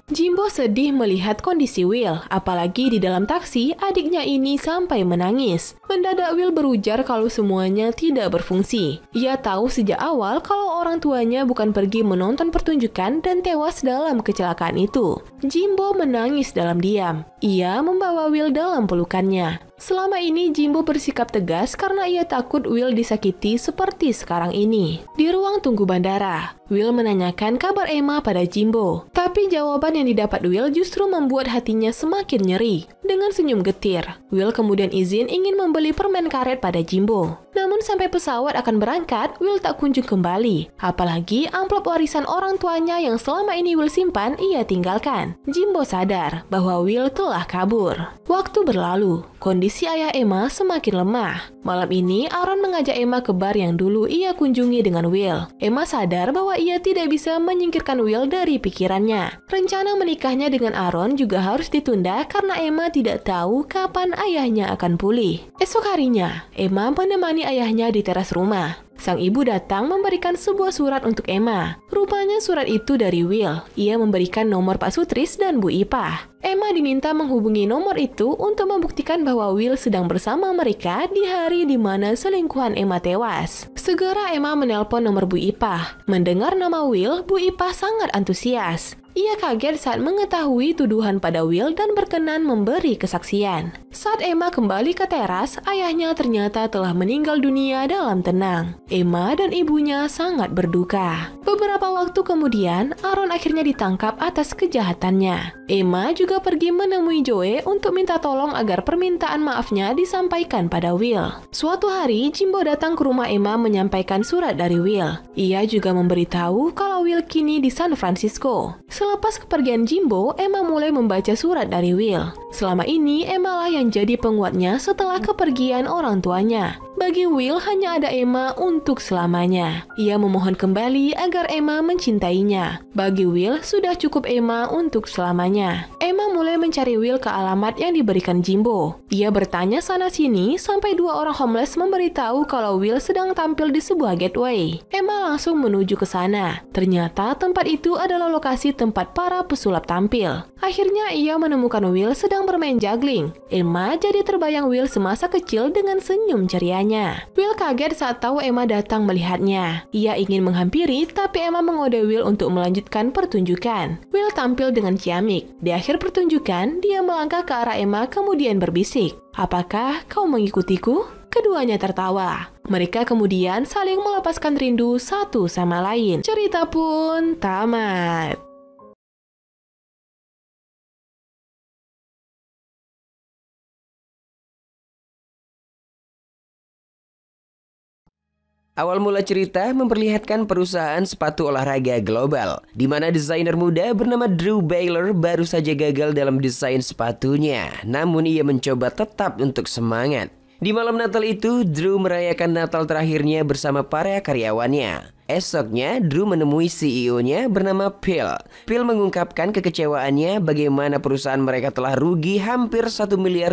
Jimbo sedih melihat kondisi Will, apalagi di dalam taksi adiknya ini sampai menangis. Mendadak Will berujar kalau semuanya tidak berfungsi. Ia tahu sejak awal kalau orang tuanya bukan pergi menonton pertunjukan dan tewas dalam kecelakaan itu. Jimbo menangis dalam diam. Ia membawa Will dalam pelukannya. Selama ini Jimbo bersikap tegas karena ia takut Will disakiti seperti sekarang ini. Di ruang tunggu bandara, Will menanyakan kabar Emma pada Jimbo. Tapi jawaban yang didapat Will justru membuat hatinya semakin nyeri. Dengan senyum getir, Will kemudian izin ingin membeli permen karet pada Jimbo. Namun sampai pesawat akan berangkat, Will tak kunjung kembali. Apalagi amplop warisan orang tuanya yang selama ini Will simpan, ia tinggalkan. Jimbo sadar bahwa Will telah kabur. Waktu berlalu, kondisi ayah Emma semakin lemah. Malam ini, Aaron mengajak Emma ke bar yang dulu ia kunjungi dengan Will. Emma sadar bahwa ia tidak bisa menyingkirkan Will dari pikirannya. Rencana menikahnya dengan Aaron juga harus ditunda karena Emma tidak tahu kapan ayahnya akan pulih. Esok harinya, Emma menemani ayahnya di teras rumah. Sang ibu datang memberikan sebuah surat untuk Emma. Rupanya surat itu dari Will. Ia memberikan nomor Pak Sutris dan Bu Ipah. Emma diminta menghubungi nomor itu untuk membuktikan bahwa Will sedang bersama mereka di hari di mana selingkuhan Emma tewas. Segera Emma menelpon nomor Bu Ipah. Mendengar nama Will, Bu Ipah sangat antusias. Ia kaget saat mengetahui tuduhan pada Will dan berkenan memberi kesaksian. Saat Emma kembali ke teras, ayahnya ternyata telah meninggal dunia dalam tenang. Emma dan ibunya sangat berduka. Beberapa waktu kemudian, Aaron akhirnya ditangkap atas kejahatannya. Emma juga pergi menemui Joe untuk minta tolong agar permintaan maafnya disampaikan pada Will. Suatu hari, Jimbo datang ke rumah Emma menyampaikan surat dari Will. Ia juga memberitahu kalau Will kini di San Francisco. Selepas kepergian Jimbo, Emma mulai membaca surat dari Will. Selama ini, Emma lah yang jadi penguatnya setelah kepergian orang tuanya. Bagi Will, hanya ada Emma untuk selamanya. Ia memohon kembali agar Emma mencintainya. Bagi Will, sudah cukup Emma untuk selamanya. Emma mulai mencari Will ke alamat yang diberikan Jimbo. Ia bertanya sana-sini sampai 2 orang homeless memberitahu kalau Will sedang tampil di sebuah gateway. Emma langsung menuju ke sana. Ternyata tempat itu adalah lokasi tempat para pesulap tampil. Akhirnya ia menemukan Will sedang bermain juggling. Emma jadi terbayang Will semasa kecil dengan senyum cerianya. Will kaget saat tahu Emma datang melihatnya. Ia ingin menghampiri, tapi Emma mengode Will untuk melanjutkan pertunjukan. Will tampil dengan ciamik. Di akhir pertunjukan, dia melangkah ke arah Emma kemudian berbisik, "Apakah kau mengikutiku?" Keduanya tertawa. Mereka kemudian saling melepaskan rindu satu sama lain. Cerita pun tamat. Awal mula cerita memperlihatkan perusahaan sepatu olahraga global, di mana desainer muda bernama Drew Baylor baru saja gagal dalam desain sepatunya. Namun ia mencoba tetap untuk semangat. Di malam Natal itu, Drew merayakan Natal terakhirnya bersama para karyawannya. Esoknya, Drew menemui CEO-nya bernama Phil. Phil mengungkapkan kekecewaannya bagaimana perusahaan mereka telah rugi hampir $1 miliar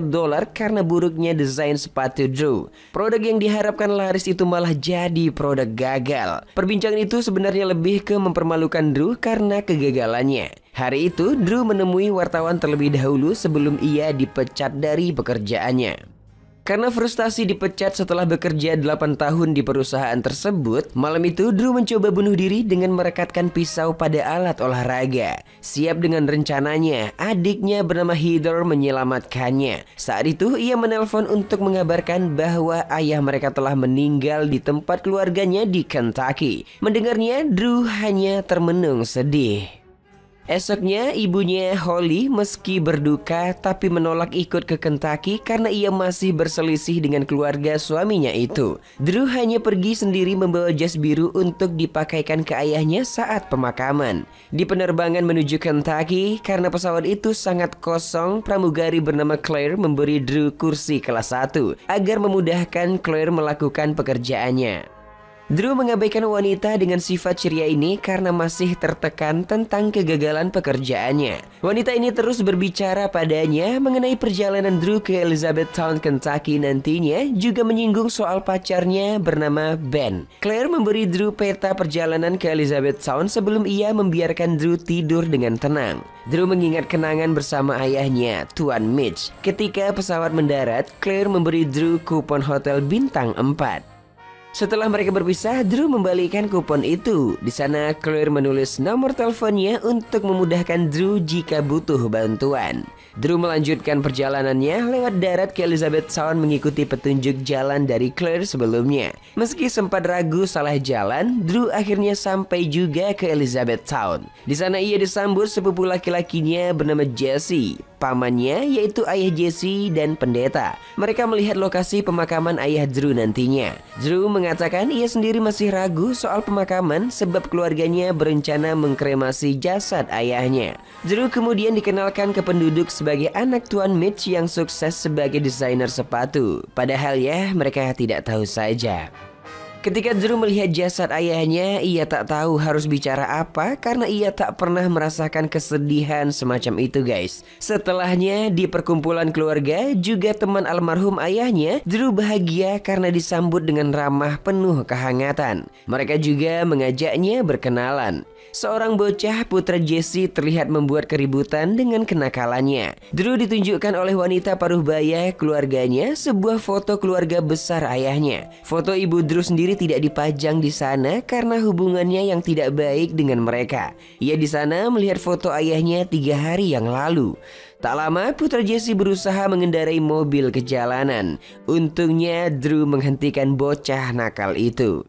karena buruknya desain sepatu Drew. Produk yang diharapkan laris itu malah jadi produk gagal. Perbincangan itu sebenarnya lebih ke mempermalukan Drew karena kegagalannya. Hari itu, Drew menemui wartawan terlebih dahulu sebelum ia dipecat dari pekerjaannya. Karena frustasi dipecat setelah bekerja 8 tahun di perusahaan tersebut, malam itu Drew mencoba bunuh diri dengan merekatkan pisau pada alat olahraga. Siap dengan rencananya, adiknya bernama Heather menyelamatkannya. Saat itu ia menelpon untuk mengabarkan bahwa ayah mereka telah meninggal di tempat keluarganya di Kentucky. Mendengarnya, Drew hanya termenung sedih. Esoknya ibunya Holly meski berduka tapi menolak ikut ke Kentucky karena ia masih berselisih dengan keluarga suaminya itu. Drew hanya pergi sendiri membawa jas biru untuk dipakaikan ke ayahnya saat pemakaman. Di penerbangan menuju Kentucky, karena pesawat itu sangat kosong, pramugari bernama Claire memberi Drew kursi kelas 1 agar memudahkan Claire melakukan pekerjaannya. Drew mengabaikan wanita dengan sifat ceria ini karena masih tertekan tentang kegagalan pekerjaannya. Wanita ini terus berbicara padanya mengenai perjalanan Drew ke Elizabethtown, Kentucky nantinya, juga menyinggung soal pacarnya bernama Ben. Claire memberi Drew peta perjalanan ke Elizabethtown sebelum ia membiarkan Drew tidur dengan tenang. Drew mengingat kenangan bersama ayahnya, Tuan Mitch. Ketika pesawat mendarat, Claire memberi Drew kupon hotel bintang 4. Setelah mereka berpisah, Drew membalikan kupon itu. Di sana, Claire menulis nomor teleponnya untuk memudahkan Drew jika butuh bantuan. Drew melanjutkan perjalanannya lewat darat ke Elizabethtown mengikuti petunjuk jalan dari Claire sebelumnya. Meski sempat ragu salah jalan, Drew akhirnya sampai juga ke Elizabethtown. Di sana ia disambut sepupu laki-lakinya bernama Jesse. Pamannya yaitu ayah Jesse dan pendeta. Mereka melihat lokasi pemakaman ayah Drew nantinya. Drew mengatakan ia sendiri masih ragu soal pemakaman sebab keluarganya berencana mengkremasi jasad ayahnya. Drew kemudian dikenalkan ke penduduk sebagai anak Tuan Mitch yang sukses sebagai desainer sepatu. Padahal ya mereka tidak tahu saja. Ketika Drew melihat jasad ayahnya, ia tak tahu harus bicara apa karena ia tak pernah merasakan kesedihan semacam itu, guys. Setelahnya, di perkumpulan keluarga, juga teman almarhum ayahnya, Drew bahagia karena disambut dengan ramah penuh kehangatan. Mereka juga mengajaknya berkenalan. Seorang bocah putra Jesse terlihat membuat keributan dengan kenakalannya. Drew ditunjukkan oleh wanita paruh baya keluarganya sebuah foto keluarga besar ayahnya. Foto ibu Drew sendiri tidak dipajang di sana karena hubungannya yang tidak baik dengan mereka. Ia di sana melihat foto ayahnya 3 hari yang lalu. Tak lama putra Jesse berusaha mengendarai mobil ke jalanan. Untungnya Drew menghentikan bocah nakal itu.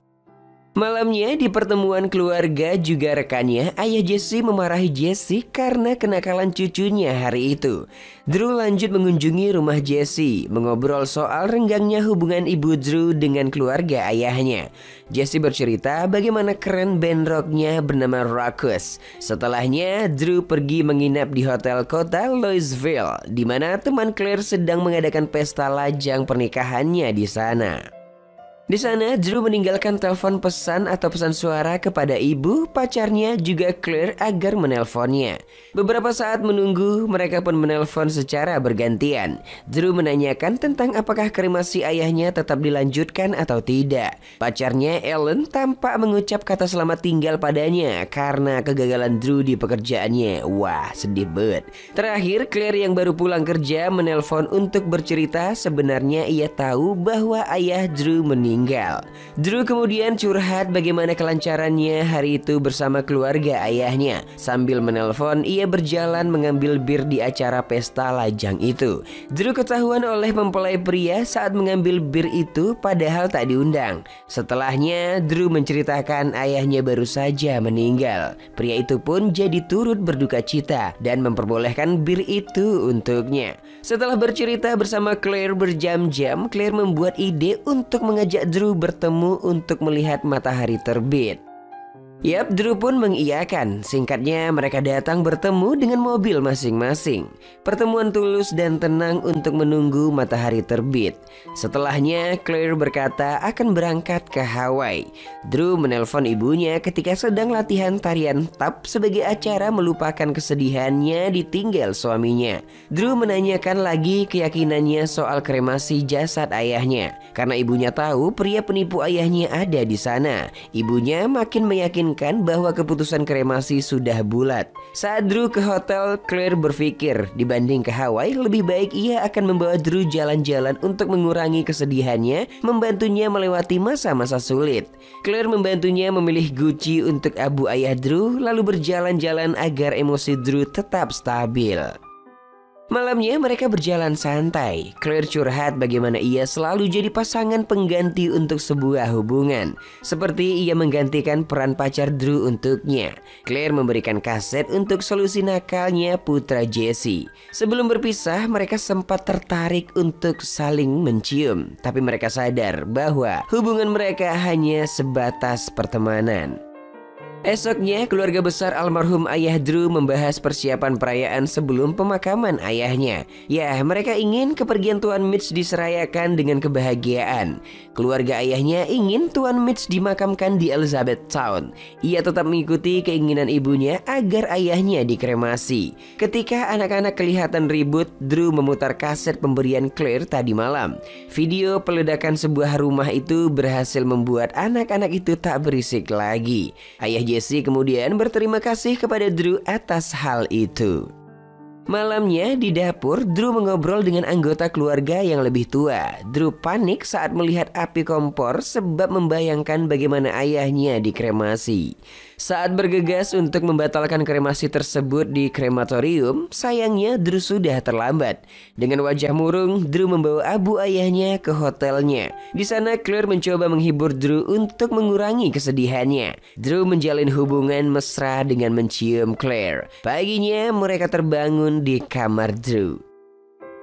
Malamnya di pertemuan keluarga juga rekannya, ayah Jesse memarahi Jesse karena kenakalan cucunya hari itu. Drew lanjut mengunjungi rumah Jesse, mengobrol soal renggangnya hubungan ibu Drew dengan keluarga ayahnya. Jesse bercerita bagaimana keren band rocknya bernama Ruckus. Setelahnya, Drew pergi menginap di hotel kota Louisville, di mana teman Claire sedang mengadakan pesta lajang pernikahannya di sana. Di sana, Drew meninggalkan telepon pesan atau pesan suara kepada ibu, pacarnya, juga Claire agar menelponnya. Beberapa saat menunggu, mereka pun menelpon secara bergantian. Drew menanyakan tentang apakah kremasi ayahnya tetap dilanjutkan atau tidak. Pacarnya, Ellen, tampak mengucap kata selamat tinggal padanya karena kegagalan Drew di pekerjaannya. Wah, sedih banget. Terakhir, Claire yang baru pulang kerja menelpon untuk bercerita sebenarnya ia tahu bahwa ayah Drew meninggal. Drew kemudian curhat bagaimana kelancarannya hari itu bersama keluarga ayahnya. Sambil menelpon, ia berjalan mengambil bir di acara pesta lajang itu. Drew ketahuan oleh mempelai pria saat mengambil bir itu padahal tak diundang. Setelahnya, Drew menceritakan ayahnya baru saja meninggal. Pria itu pun jadi turut berduka cita dan memperbolehkan bir itu untuknya. Setelah bercerita bersama Claire berjam-jam, Claire membuat ide untuk mengajak Drew bertemu untuk melihat matahari terbit. Yap, Drew pun mengiyakan. Singkatnya, mereka datang bertemu dengan mobil masing-masing. Pertemuan tulus dan tenang untuk menunggu matahari terbit. Setelahnya, Claire berkata akan berangkat ke Hawaii. Drew menelpon ibunya ketika sedang latihan tarian tap sebagai acara melupakan kesedihannya ditinggal suaminya. Drew menanyakan lagi keyakinannya soal kremasi jasad ayahnya. Karena ibunya tahu pria penipu ayahnya ada di sana. Ibunya makin meyakinkan bahwa keputusan kremasi sudah bulat. Saat Drew ke hotel, Claire berpikir dibanding ke Hawaii, lebih baik ia akan membawa Drew jalan-jalan untuk mengurangi kesedihannya, membantunya melewati masa-masa sulit. Claire membantunya memilih Gucci untuk abu ayah Drew, lalu berjalan-jalan agar emosi Drew tetap stabil. Malamnya mereka berjalan santai. Claire curhat bagaimana ia selalu jadi pasangan pengganti untuk sebuah hubungan, seperti ia menggantikan peran pacar Drew untuknya. Claire memberikan kaset untuk solusi nakalnya putra Jesse. Sebelum berpisah, mereka sempat tertarik untuk saling mencium, tapi mereka sadar bahwa hubungan mereka hanya sebatas pertemanan. Esoknya, keluarga besar almarhum ayah Drew membahas persiapan perayaan sebelum pemakaman ayahnya. Ya, mereka ingin kepergian Tuan Mitch diserayakan dengan kebahagiaan. Keluarga ayahnya ingin Tuan Mitch dimakamkan di Elizabethtown. Ia tetap mengikuti keinginan ibunya agar ayahnya dikremasi. Ketika anak-anak kelihatan ribut, Drew memutar kaset pemberian Claire tadi malam. Video peledakan sebuah rumah itu berhasil membuat anak-anak itu tak berisik lagi. Ayah Jesse kemudian berterima kasih kepada Drew atas hal itu. Malamnya di dapur, Drew mengobrol dengan anggota keluarga yang lebih tua. Drew panik saat melihat api kompor sebab membayangkan bagaimana ayahnya dikremasi. Saat bergegas untuk membatalkan kremasi tersebut di krematorium, sayangnya Drew sudah terlambat. Dengan wajah murung, Drew membawa abu ayahnya ke hotelnya. Di sana Claire mencoba menghibur Drew untuk mengurangi kesedihannya. Drew menjalin hubungan mesra dengan mencium Claire. Paginya mereka terbangun di kamar Drew.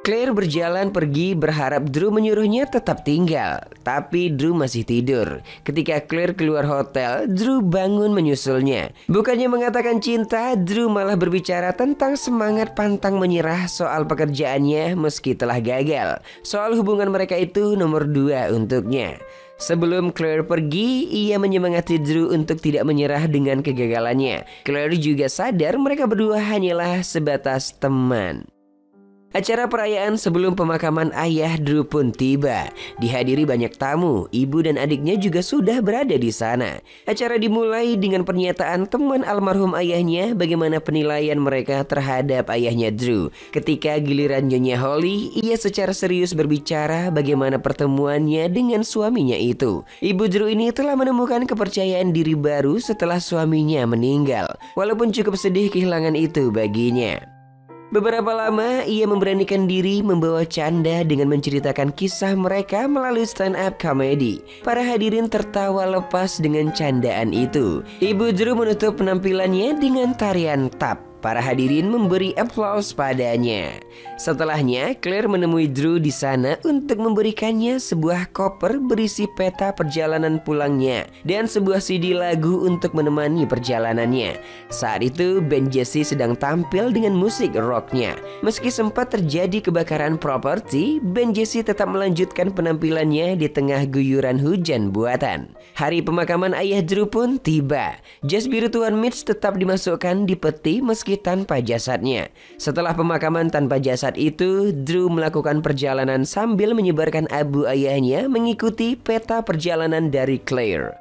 Claire berjalan pergi berharap Drew menyuruhnya tetap tinggal, tapi Drew masih tidur. Ketika Claire keluar hotel, Drew bangun menyusulnya. Bukannya mengatakan cinta, Drew malah berbicara tentang semangat pantang menyerah soal pekerjaannya meski telah gagal. Soal hubungan mereka itu nomor 2 untuknya. Sebelum Claire pergi, ia menyemangati Drew untuk tidak menyerah dengan kegagalannya. Claire juga sadar mereka berdua hanyalah sebatas teman. Acara perayaan sebelum pemakaman ayah Drew pun tiba. Dihadiri banyak tamu, ibu dan adiknya juga sudah berada di sana. Acara dimulai dengan pernyataan teman almarhum ayahnya bagaimana penilaian mereka terhadap ayahnya Drew. Ketika giliran Nyonya Holly, ia secara serius berbicara bagaimana pertemuannya dengan suaminya itu. Ibu Drew ini telah menemukan kepercayaan diri baru setelah suaminya meninggal, walaupun cukup sedih kehilangan itu baginya. Beberapa lama ia memberanikan diri membawa canda dengan menceritakan kisah mereka melalui stand-up comedy. Para hadirin tertawa lepas dengan candaan itu. Ibu Drew menutup penampilannya dengan tarian tap. Para hadirin memberi aplaus padanya. Setelahnya, Claire menemui Drew di sana untuk memberikannya sebuah koper berisi peta perjalanan pulangnya dan sebuah CD lagu untuk menemani perjalanannya. Saat itu, band Jessie sedang tampil dengan musik rocknya. Meski sempat terjadi kebakaran properti, band Jessie tetap melanjutkan penampilannya di tengah guyuran hujan buatan. Hari pemakaman ayah Drew pun tiba. Jas biru Tuan Mitch tetap dimasukkan di peti meski tanpa jasadnya. Setelah pemakaman tanpa jasad itu, Drew melakukan perjalanan sambil menyebarkan abu ayahnya mengikuti peta perjalanan dari Claire.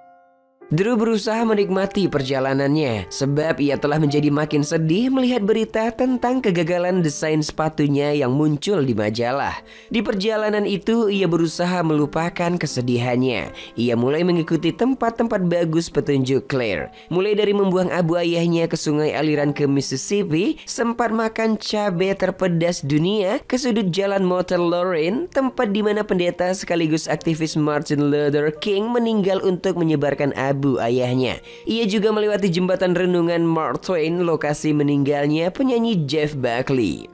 Drew berusaha menikmati perjalanannya sebab ia telah menjadi makin sedih melihat berita tentang kegagalan desain sepatunya yang muncul di majalah. Di perjalanan itu ia berusaha melupakan kesedihannya. Ia mulai mengikuti tempat-tempat bagus petunjuk Claire. Mulai dari membuang abu ayahnya ke sungai aliran ke Mississippi, sempat makan cabai terpedas dunia, ke sudut jalan Motel Lorraine, tempat di mana pendeta sekaligus aktivis Martin Luther King meninggal untuk menyebarkan abu ayahnya. Ia juga melewati jembatan renungan Mark Twain, lokasi meninggalnya penyanyi Jeff Buckley.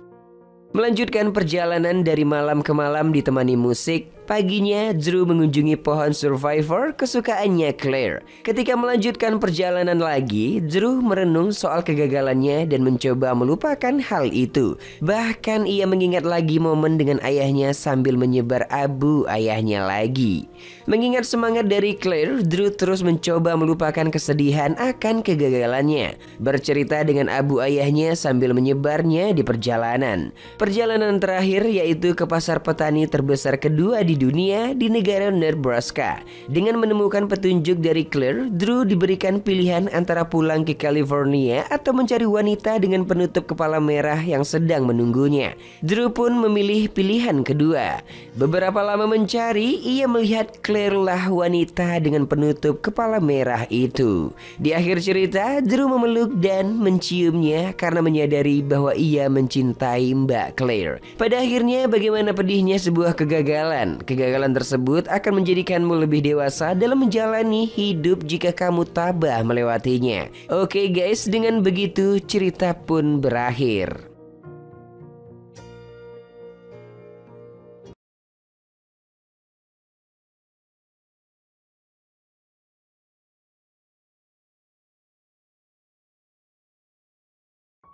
Melanjutkan perjalanan dari malam ke malam ditemani musik. Paginya, Drew mengunjungi pohon Survivor kesukaannya Claire. Ketika melanjutkan perjalanan lagi, Drew merenung soal kegagalannya dan mencoba melupakan hal itu. Bahkan ia mengingat lagi momen dengan ayahnya sambil menyebar abu ayahnya lagi. Mengingat semangat dari Claire, Drew terus mencoba melupakan kesedihan akan kegagalannya. Bercerita dengan abu ayahnya sambil menyebarnya di perjalanan. Perjalanan terakhir yaitu ke pasar petani terbesar kedua di dunia di negara Nebraska. Dengan menemukan petunjuk dari Claire, Drew diberikan pilihan antara pulang ke California atau mencari wanita dengan penutup kepala merah yang sedang menunggunya. Drew pun memilih pilihan kedua. Beberapa lama mencari, ia melihat Claire lah wanita dengan penutup kepala merah itu. Di akhir cerita, Drew memeluk dan menciumnya karena menyadari bahwa ia mencintai Mbak Claire. Pada akhirnya, bagaimana pedihnya sebuah kegagalan. Kegagalan tersebut akan menjadikanmu lebih dewasa dalam menjalani hidup jika kamu tabah melewatinya. Oke guys, dengan begitu cerita pun berakhir.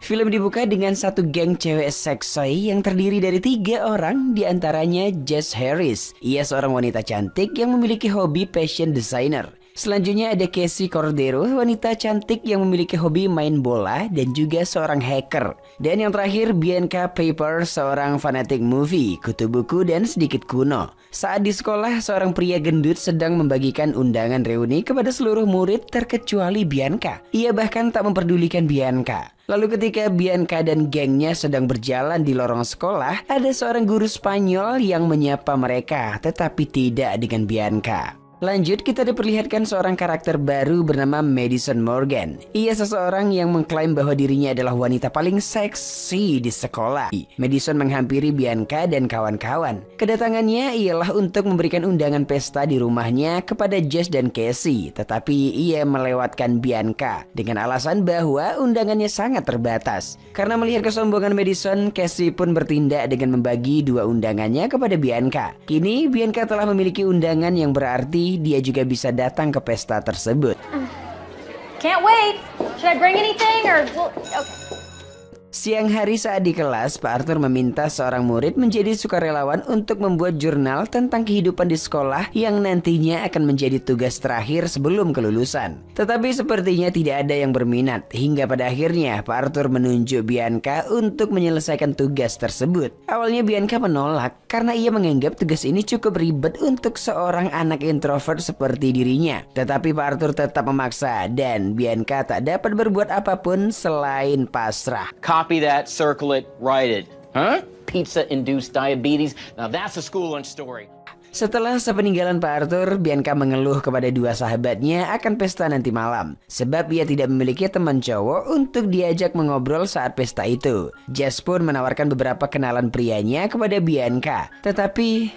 Film dibuka dengan satu geng cewek seksoi yang terdiri dari 3 orang, diantaranya Jess Harris. Ia seorang wanita cantik yang memiliki hobi fashion designer. Selanjutnya ada Casey Cordero, wanita cantik yang memiliki hobi main bola dan juga seorang hacker. Dan yang terakhir Bianca Paper, seorang fanatik movie, kutu buku dan sedikit kuno. Saat di sekolah, seorang pria gendut sedang membagikan undangan reuni kepada seluruh murid terkecuali Bianca. Ia bahkan tak memperdulikan Bianca. Lalu ketika Bianca dan gengnya sedang berjalan di lorong sekolah, ada seorang guru Spanyol yang menyapa mereka, tetapi tidak dengan Bianca. Lanjut, kita diperlihatkan seorang karakter baru bernama Madison Morgan. Ia seseorang yang mengklaim bahwa dirinya adalah wanita paling seksi di sekolah. Madison menghampiri Bianca dan kawan-kawan. Kedatangannya ialah untuk memberikan undangan pesta di rumahnya kepada Jess dan Casey. Tetapi ia melewatkan Bianca dengan alasan bahwa undangannya sangat terbatas. Karena melihat kesombongan Madison, Casey pun bertindak dengan membagi 2 undangannya kepada Bianca. Kini Bianca telah memiliki undangan yang berarti dia juga bisa datang ke pesta tersebut. Can't wait. Should I bring anything or okay. Siang hari saat di kelas, Pak Arthur meminta seorang murid menjadi sukarelawan untuk membuat jurnal tentang kehidupan di sekolah yang nantinya akan menjadi tugas terakhir sebelum kelulusan. Tetapi sepertinya tidak ada yang berminat, hingga pada akhirnya Pak Arthur menunjuk Bianca untuk menyelesaikan tugas tersebut. Awalnya Bianca menolak karena ia menganggap tugas ini cukup ribet untuk seorang anak introvert seperti dirinya. Tetapi Pak Arthur tetap memaksa dan Bianca tak dapat berbuat apapun selain pasrah. Copy that, circle it, write it. Huh? Pizza-induced diabetes. Now that's a school lunch story. Setelah sepeninggalan Pak Arthur, Bianca mengeluh kepada dua sahabatnya akan pesta nanti malam. Sebab ia tidak memiliki teman cowok untuk diajak mengobrol saat pesta itu. Jess pun menawarkan beberapa kenalan prianya kepada Bianca. Tetapi,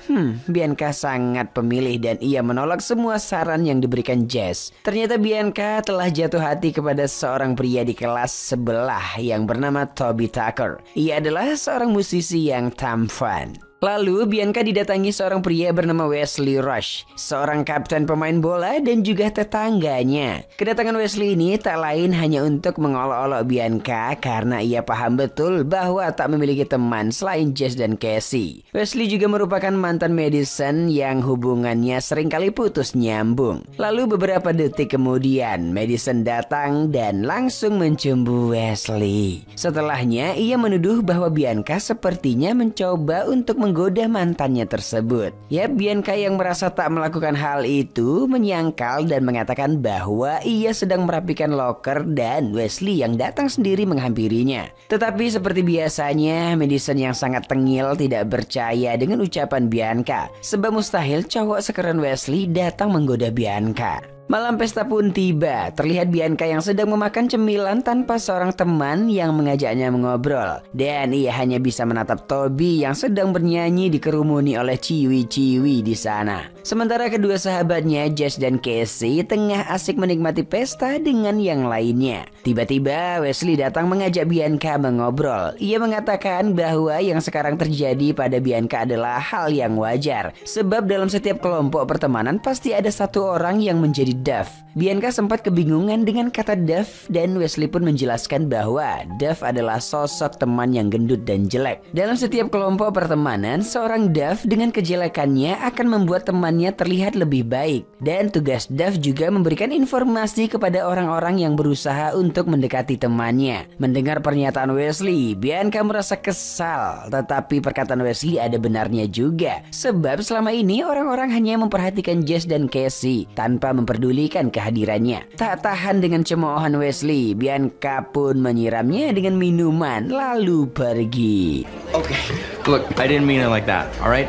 Bianca sangat pemilih dan ia menolak semua saran yang diberikan Jess. Ternyata Bianca telah jatuh hati kepada seorang pria di kelas sebelah yang bernama Toby Tucker. Ia adalah seorang musisi yang tampan. Lalu Bianca didatangi seorang pria bernama Wesley Rush, seorang kapten pemain bola dan juga tetangganya. Kedatangan Wesley ini tak lain hanya untuk mengolok-olok Bianca karena ia paham betul bahwa tak memiliki teman selain Jess dan Casey. Wesley juga merupakan mantan Madison yang hubungannya seringkali putus nyambung. Lalu beberapa detik kemudian Madison datang dan langsung mencumbu Wesley. Setelahnya ia menuduh bahwa Bianca sepertinya mencoba untuk menggoda mantannya tersebut. Bianca yang merasa tak melakukan hal itu menyangkal dan mengatakan bahwa ia sedang merapikan loker dan Wesley yang datang sendiri menghampirinya. Tetapi seperti biasanya, Madison yang sangat tengil tidak percaya dengan ucapan Bianca, sebab mustahil cowok sekeren Wesley datang menggoda Bianca. Malam pesta pun tiba. Terlihat Bianca yang sedang memakan cemilan tanpa seorang teman yang mengajaknya mengobrol. Dan ia hanya bisa menatap Toby yang sedang bernyanyi dikerumuni oleh ciwi-ciwi di sana. Sementara kedua sahabatnya, Jess dan Casey, tengah asik menikmati pesta dengan yang lainnya. Tiba-tiba Wesley datang mengajak Bianca mengobrol. Ia mengatakan bahwa yang sekarang terjadi pada Bianca adalah hal yang wajar. Sebab dalam setiap kelompok pertemanan pasti ada satu orang yang menjadi Duff. Bianca sempat kebingungan dengan kata Duff dan Wesley pun menjelaskan bahwa Duff adalah sosok teman yang gendut dan jelek. Dalam setiap kelompok pertemanan, seorang Duff dengan kejelekannya akan membuat temannya terlihat lebih baik. Dan tugas Duff juga memberikan informasi kepada orang-orang yang berusaha untuk mendekati temannya. Mendengar pernyataan Wesley, Bianca merasa kesal. Tetapi perkataan Wesley ada benarnya juga. Sebab selama ini orang-orang hanya memperhatikan Jess dan Casey tanpa memperdulikan kehadirannya. Tak tahan dengan cemoohan Wesley, Bianca pun menyiramnya dengan minuman lalu pergi. Okay, look, I didn't mean it like that, alright?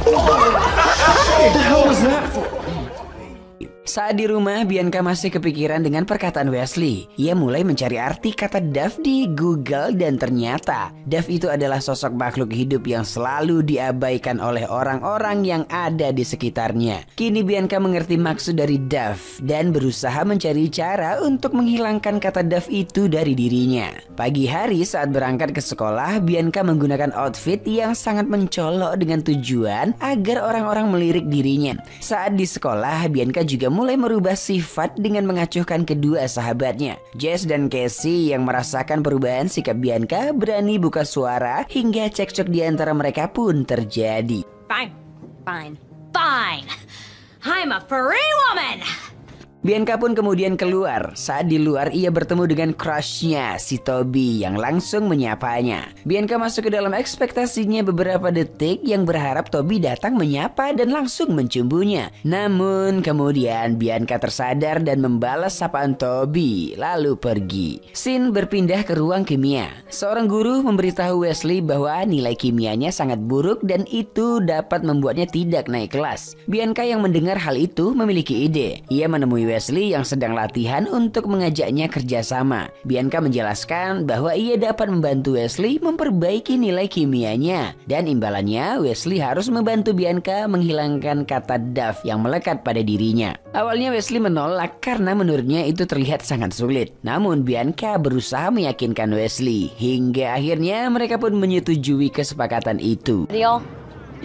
What the hell was that for? Saat di rumah, Bianca masih kepikiran dengan perkataan Wesley. Ia mulai mencari arti kata Duff di Google dan ternyata Duff itu adalah sosok makhluk hidup yang selalu diabaikan oleh orang-orang yang ada di sekitarnya. Kini Bianca mengerti maksud dari Duff dan berusaha mencari cara untuk menghilangkan kata Duff itu dari dirinya. Pagi hari saat berangkat ke sekolah, Bianca menggunakan outfit yang sangat mencolok dengan tujuan agar orang-orang melirik dirinya. Saat di sekolah, Bianca juga mulai merubah sifat dengan mengacuhkan kedua sahabatnya. Jess dan Casey yang merasakan perubahan sikap Bianca berani buka suara hingga cekcok di antara mereka pun terjadi. Fine. I'm a free woman. Bianca pun kemudian keluar. Saat di luar ia bertemu dengan crushnya si Toby yang langsung menyapanya. Bianca masuk ke dalam ekspektasinya beberapa detik yang berharap Toby datang menyapa dan langsung mencumbunya. Namun kemudian Bianca tersadar dan membalas sapaan Toby lalu pergi. Scene berpindah ke ruang kimia. Seorang guru memberitahu Wesley bahwa nilai kimianya sangat buruk dan itu dapat membuatnya tidak naik kelas. Bianca yang mendengar hal itu memiliki ide. Ia menemui Wesley yang sedang latihan untuk mengajaknya kerjasama. Bianca menjelaskan bahwa ia dapat membantu Wesley memperbaiki nilai kimianya. Dan imbalannya Wesley harus membantu Bianca menghilangkan kata Duff yang melekat pada dirinya. Awalnya Wesley menolak karena menurutnya itu terlihat sangat sulit. Namun Bianca berusaha meyakinkan Wesley. Hingga akhirnya mereka pun menyetujui kesepakatan itu. Deal?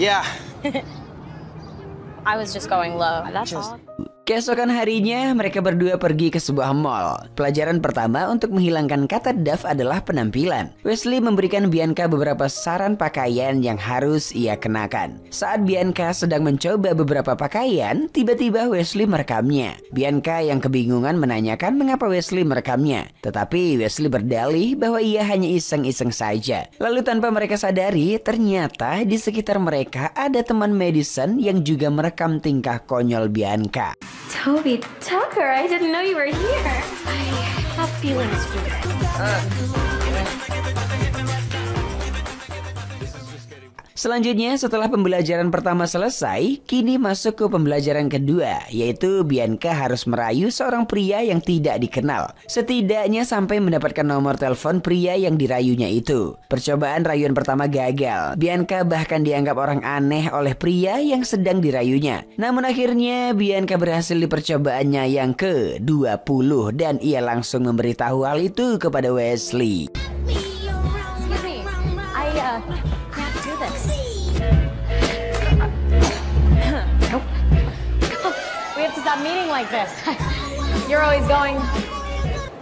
Yeah. I was just going low. That's all. Keesokan harinya, mereka berdua pergi ke sebuah mall. Pelajaran pertama untuk menghilangkan kata Duff adalah penampilan. Wesley memberikan Bianca beberapa saran pakaian yang harus ia kenakan. Saat Bianca sedang mencoba beberapa pakaian, tiba-tiba Wesley merekamnya. Bianca yang kebingungan menanyakan mengapa Wesley merekamnya. Tetapi Wesley berdalih bahwa ia hanya iseng-iseng saja. Lalu tanpa mereka sadari, ternyata di sekitar mereka ada teman Madison yang juga merekam tingkah konyol Bianca. Toby Tucker, I didn't know you were here. I have feelings for you. Selanjutnya setelah pembelajaran pertama selesai, kini masuk ke pembelajaran kedua, yaitu Bianca harus merayu seorang pria yang tidak dikenal. Setidaknya sampai mendapatkan nomor telepon pria yang dirayunya itu. Percobaan rayuan pertama gagal. Bianca bahkan dianggap orang aneh oleh pria yang sedang dirayunya. Namun akhirnya Bianca berhasil di percobaannya yang ke-20 dan ia langsung memberitahu hal itu kepada Wesley. Excuse me. I can't do this. Nope. We have to stop meeting like this. You're always going.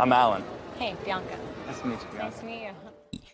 I'm Alan. Hey, Bianca. Nice to meet you, Nice to meet you.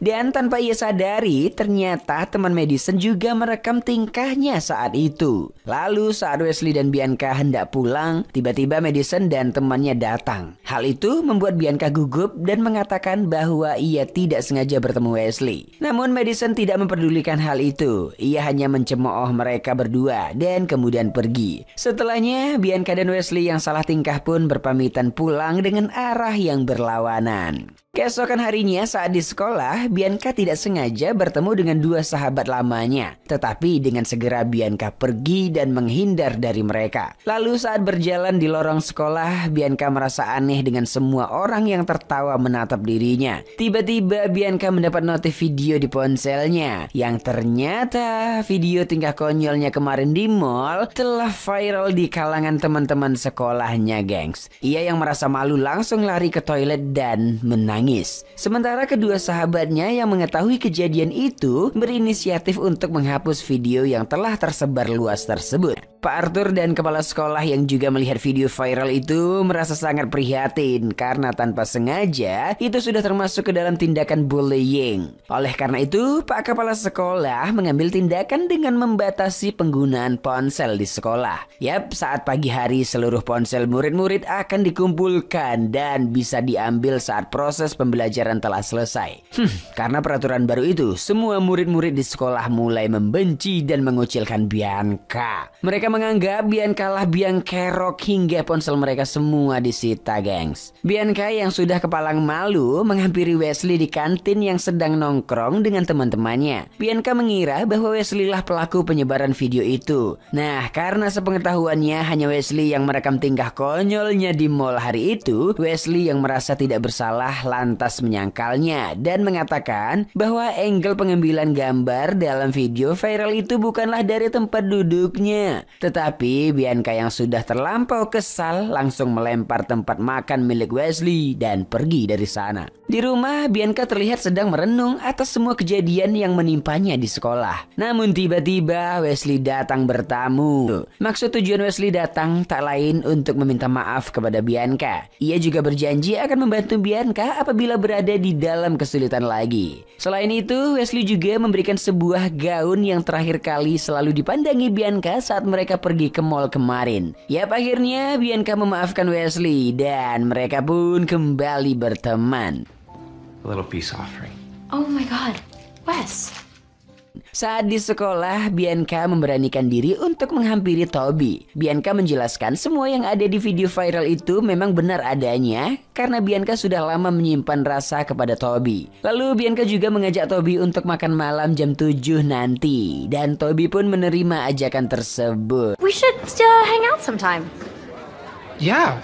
Dan tanpa ia sadari, ternyata teman Madison juga merekam tingkahnya saat itu. Lalu saat Wesley dan Bianca hendak pulang, tiba-tiba Madison dan temannya datang. Hal itu membuat Bianca gugup dan mengatakan bahwa ia tidak sengaja bertemu Wesley. Namun Madison tidak memperdulikan hal itu. Ia hanya mencemooh mereka berdua dan kemudian pergi. Setelahnya, Bianca dan Wesley yang salah tingkah pun berpamitan pulang dengan arah yang berlawanan. Keesokan harinya saat di sekolah, Bianca tidak sengaja bertemu dengan dua sahabat lamanya. Tetapi dengan segera Bianca pergi dan menghindar dari mereka. Lalu saat berjalan di lorong sekolah, Bianca merasa aneh dengan semua orang yang tertawa menatap dirinya. Tiba-tiba Bianca mendapat notif video di ponselnya. Yang ternyata video tingkah konyolnya kemarin di mall telah viral di kalangan teman-teman sekolahnya, gengs. Ia yang merasa malu langsung lari ke toilet dan menangis. Sementara kedua sahabatnya yang mengetahui kejadian itu berinisiatif untuk menghapus video yang telah tersebar luas tersebut. Pak Arthur dan kepala sekolah yang juga melihat video viral itu merasa sangat prihatin karena tanpa sengaja itu sudah termasuk ke dalam tindakan bullying. Oleh karena itu, Pak Kepala Sekolah mengambil tindakan dengan membatasi penggunaan ponsel di sekolah. Yap, saat pagi hari seluruh ponsel murid-murid akan dikumpulkan dan bisa diambil saat proses pembelajaran telah selesai. Karena peraturan baru itu, semua murid-murid di sekolah mulai membenci dan mengucilkan Bianca. Mereka menganggap Bianca lah biang kerok hingga ponsel mereka semua disita, gengs. Bianca yang sudah kepalang malu menghampiri Wesley di kantin yang sedang nongkrong dengan teman-temannya. Bianca mengira bahwa Wesley lah pelaku penyebaran video itu. Nah, karena sepengetahuannya hanya Wesley yang merekam tingkah konyolnya di mall hari itu, Wesley yang merasa tidak bersalah lantas menyangkalnya dan mengatakan bahwa angle pengambilan gambar dalam video viral itu bukanlah dari tempat duduknya. Tetapi Bianca yang sudah terlampau kesal langsung melempar tempat makan milik Wesley dan pergi dari sana. Di rumah, Bianca terlihat sedang merenung atas semua kejadian yang menimpanya di sekolah. Namun tiba-tiba Wesley datang bertamu. Maksud tujuan Wesley datang tak lain untuk meminta maaf kepada Bianca. Ia juga berjanji akan membantu Bianca apabila berada di dalam kesulitan lagi. Selain itu, Wesley juga memberikan sebuah gaun yang terakhir kali selalu dipandangi Bianca saat mereka pergi ke mall kemarin. Yap, akhirnya Bianca memaafkan Wesley dan mereka pun kembali berteman. A little peace offering. Oh my God, Wes. Saat di sekolah, Bianca memberanikan diri untuk menghampiri Toby. Bianca menjelaskan semua yang ada di video viral itu memang benar adanya karena Bianca sudah lama menyimpan rasa kepada Toby. Lalu Bianca juga mengajak Toby untuk makan malam jam 7 nanti. Dan Toby pun menerima ajakan tersebut. We should hang out sometime. Yeah,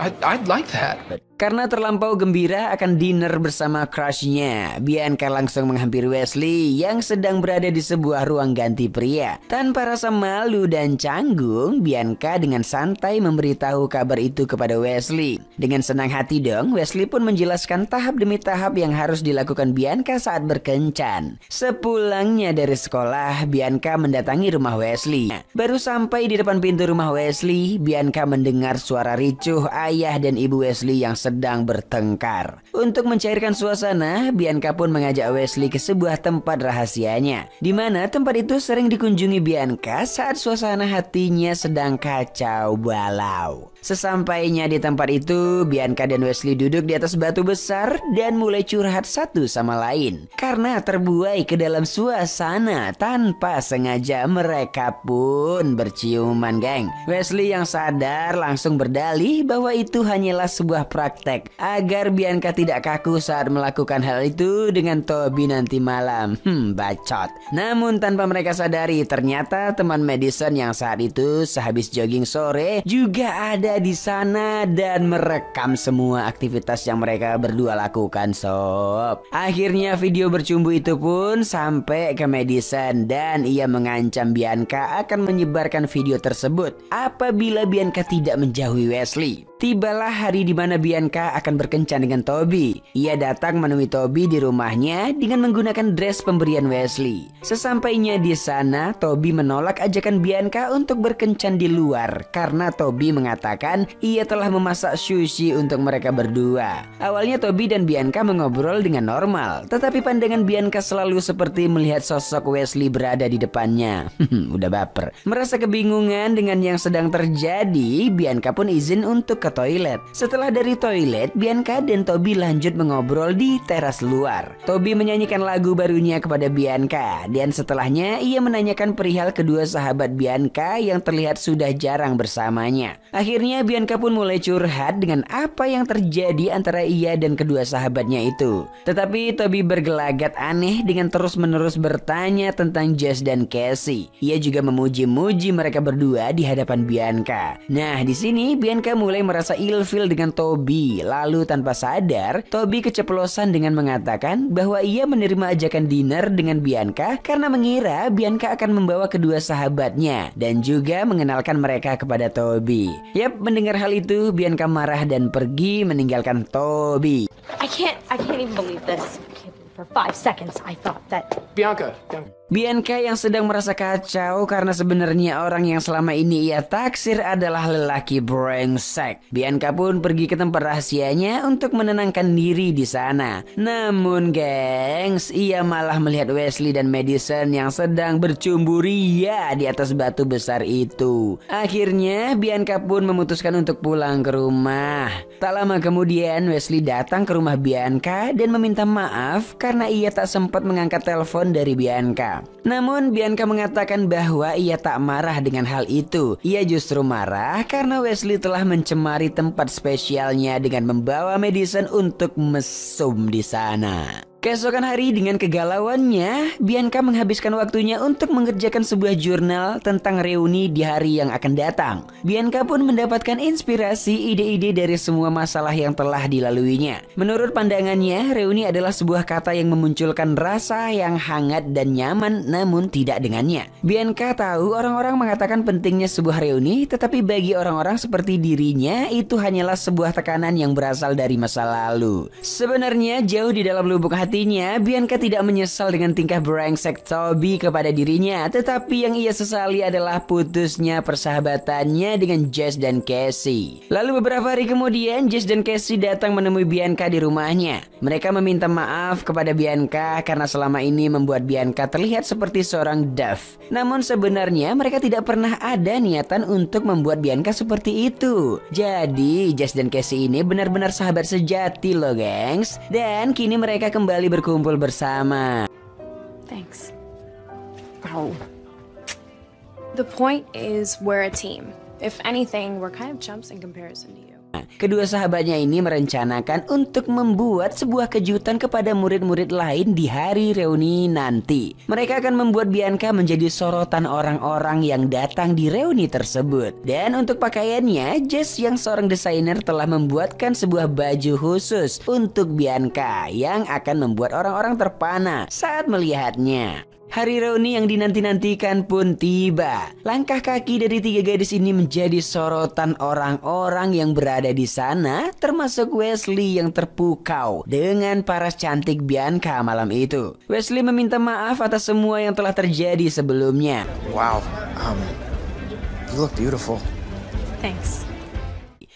I'd like that. Karena terlampau gembira akan dinner bersama crushnya, Bianca langsung menghampiri Wesley yang sedang berada di sebuah ruang ganti pria. Tanpa rasa malu dan canggung, Bianca dengan santai memberitahu kabar itu kepada Wesley. Dengan senang hati dong, Wesley pun menjelaskan tahap demi tahap yang harus dilakukan Bianca saat berkencan. Sepulangnya dari sekolah, Bianca mendatangi rumah Wesley. Baru sampai di depan pintu rumah Wesley, Bianca mendengar suara ricuh ayah dan ibu Wesley yang sedang bertengkar. Untuk mencairkan suasana, Bianca pun mengajak Wesley ke sebuah tempat rahasianya, di mana tempat itu sering dikunjungi Bianca saat suasana hatinya sedang kacau balau. Sesampainya di tempat itu, Bianca dan Wesley duduk di atas batu besar dan mulai curhat satu sama lain. Karena terbuai ke dalam suasana, tanpa sengaja mereka pun berciuman, geng. Wesley yang sadar langsung berdalih bahwa itu hanyalah sebuah praktik praktek agar Bianca tidak kaku saat melakukan hal itu dengan Toby nanti malam. Bacot. Namun tanpa mereka sadari, ternyata teman Madison yang saat itu sehabis jogging sore juga ada di sana dan merekam semua aktivitas yang mereka berdua lakukan sob. Akhirnya video bercumbu itu pun sampai ke Madison dan ia mengancam Bianca akan menyebarkan video tersebut apabila Bianca tidak menjauhi Wesley. Tibalah hari di mana Bianca akan berkencan dengan Toby. Ia datang menemui Toby di rumahnya dengan menggunakan dress pemberian Wesley. Sesampainya di sana, Toby menolak ajakan Bianca untuk berkencan di luar karena Toby mengatakan ia telah memasak sushi untuk mereka berdua. Awalnya Toby dan Bianca mengobrol dengan normal, tetapi pandangan Bianca selalu seperti melihat sosok Wesley berada di depannya. Udah baper. Merasa kebingungan dengan yang sedang terjadi, Bianca pun izin untuk ke toilet. Setelah dari toilet, Bianca dan Toby lanjut mengobrol di teras luar. Toby menyanyikan lagu barunya kepada Bianca dan setelahnya ia menanyakan perihal kedua sahabat Bianca yang terlihat sudah jarang bersamanya. Akhirnya Bianca pun mulai curhat dengan apa yang terjadi antara ia dan kedua sahabatnya itu. Tetapi Toby bergelagat aneh dengan terus-menerus bertanya tentang Jess dan Casey. Ia juga memuji-muji mereka berdua di hadapan Bianca. Nah, di sini Bianca mulai merasa ilfil dengan Toby. Lalu tanpa sadar, Toby keceplosan dengan mengatakan bahwa ia menerima ajakan dinner dengan Bianca karena mengira Bianca akan membawa kedua sahabatnya dan juga mengenalkan mereka kepada Toby. Yap, mendengar hal itu, Bianca marah dan pergi meninggalkan Toby. I can't even believe this. For 5 seconds, I thought that... Bianca. Bianca yang sedang merasa kacau karena sebenarnya orang yang selama ini ia taksir adalah lelaki brengsek. Bianca pun pergi ke tempat rahasianya untuk menenangkan diri di sana. Namun gengs, ia malah melihat Wesley dan Madison yang sedang bercumbu ria di atas batu besar itu. Akhirnya Bianca pun memutuskan untuk pulang ke rumah. Tak lama kemudian Wesley datang ke rumah Bianca dan meminta maaf karena ia tak sempat mengangkat telepon dari Bianca. Namun Bianca mengatakan bahwa ia tak marah dengan hal itu. Ia justru marah karena Wesley telah mencemari tempat spesialnya dengan membawa Madison untuk mesum di sana. Keesokan hari dengan kegalauannya, Bianca menghabiskan waktunya untuk mengerjakan sebuah jurnal tentang reuni di hari yang akan datang. Bianca pun mendapatkan inspirasi ide-ide dari semua masalah yang telah dilaluinya. Menurut pandangannya, reuni adalah sebuah kata yang memunculkan rasa yang hangat dan nyaman namun tidak dengannya. Bianca tahu orang-orang mengatakan pentingnya sebuah reuni, tetapi bagi orang-orang seperti dirinya itu hanyalah sebuah tekanan yang berasal dari masa lalu. Sebenarnya jauh di dalam lubuk hati Bianca tidak menyesal dengan tingkah brengsek Toby kepada dirinya, tetapi yang ia sesali adalah putusnya persahabatannya dengan Jess dan Casey. Lalu beberapa hari kemudian, Jess dan Casey datang menemui Bianca di rumahnya. Mereka meminta maaf kepada Bianca karena selama ini membuat Bianca terlihat seperti seorang dove. Namun sebenarnya mereka tidak pernah ada niatan untuk membuat Bianca seperti itu. Jadi Jess dan Casey ini benar-benar sahabat sejati loh gengs. Dan kini mereka kembali berkumpul bersama. Thanks. Oh. The point is we're a team. If anything, we're kind of chumps in comparison to you. Kedua sahabatnya ini merencanakan untuk membuat sebuah kejutan kepada murid-murid lain di hari reuni nanti. Mereka akan membuat Bianca menjadi sorotan orang-orang yang datang di reuni tersebut. Dan untuk pakaiannya, Jess yang seorang desainer telah membuatkan sebuah baju khusus untuk Bianca yang akan membuat orang-orang terpana saat melihatnya. Hari reuni yang dinanti-nantikan pun tiba. Langkah kaki dari tiga gadis ini menjadi sorotan orang-orang yang berada di sana, termasuk Wesley yang terpukau dengan paras cantik Bianca malam itu. Wesley meminta maaf atas semua yang telah terjadi sebelumnya. Wow. You look beautiful. Thanks.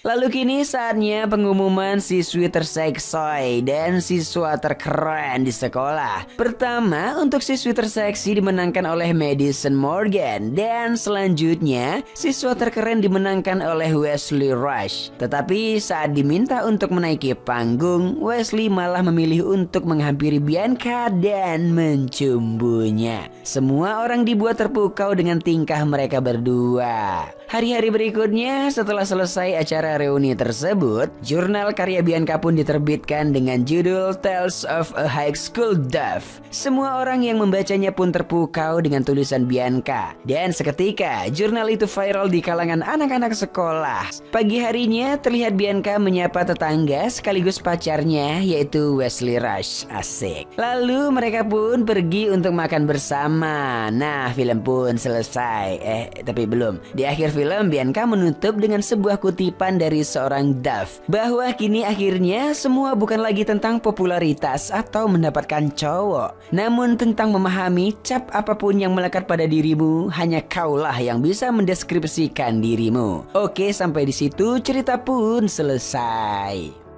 Lalu kini saatnya pengumuman siswi terseksi dan siswa terkeren di sekolah. Pertama, untuk siswi terseksi dimenangkan oleh Madison Morgan. Dan selanjutnya, siswa terkeren dimenangkan oleh Wesley Rush. Tetapi saat diminta untuk menaiki panggung, Wesley malah memilih untuk menghampiri Bianca dan mencumbunya. Semua orang dibuat terpukau dengan tingkah mereka berdua. Hari-hari berikutnya setelah selesai acara reuni tersebut, jurnal karya Bianca pun diterbitkan dengan judul Tales of a High School Dove. Semua orang yang membacanya pun terpukau dengan tulisan Bianca. Dan seketika jurnal itu viral di kalangan anak-anak sekolah. Pagi harinya terlihat Bianca menyapa tetangga sekaligus pacarnya yaitu Wesley Rush. Asik. Lalu mereka pun pergi untuk makan bersama. Nah, film pun selesai. Tapi belum. Di akhir film, Bianca menutup dengan sebuah kutipan dari seorang Dove bahwa kini akhirnya semua bukan lagi tentang popularitas atau mendapatkan cowok, namun tentang memahami cap apapun yang melekat pada dirimu, hanya kaulah yang bisa mendeskripsikan dirimu. Oke, sampai di situ cerita pun selesai.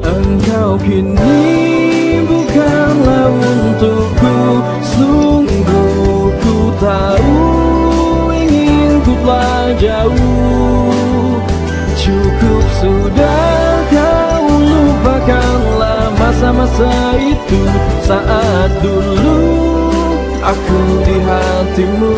Engkau kini bukanlah untukku, sungguh ku tahu ingin ku telah jauh. Cukup sudah kau lupakanlah masa-masa itu, saat dulu aku di hatimu.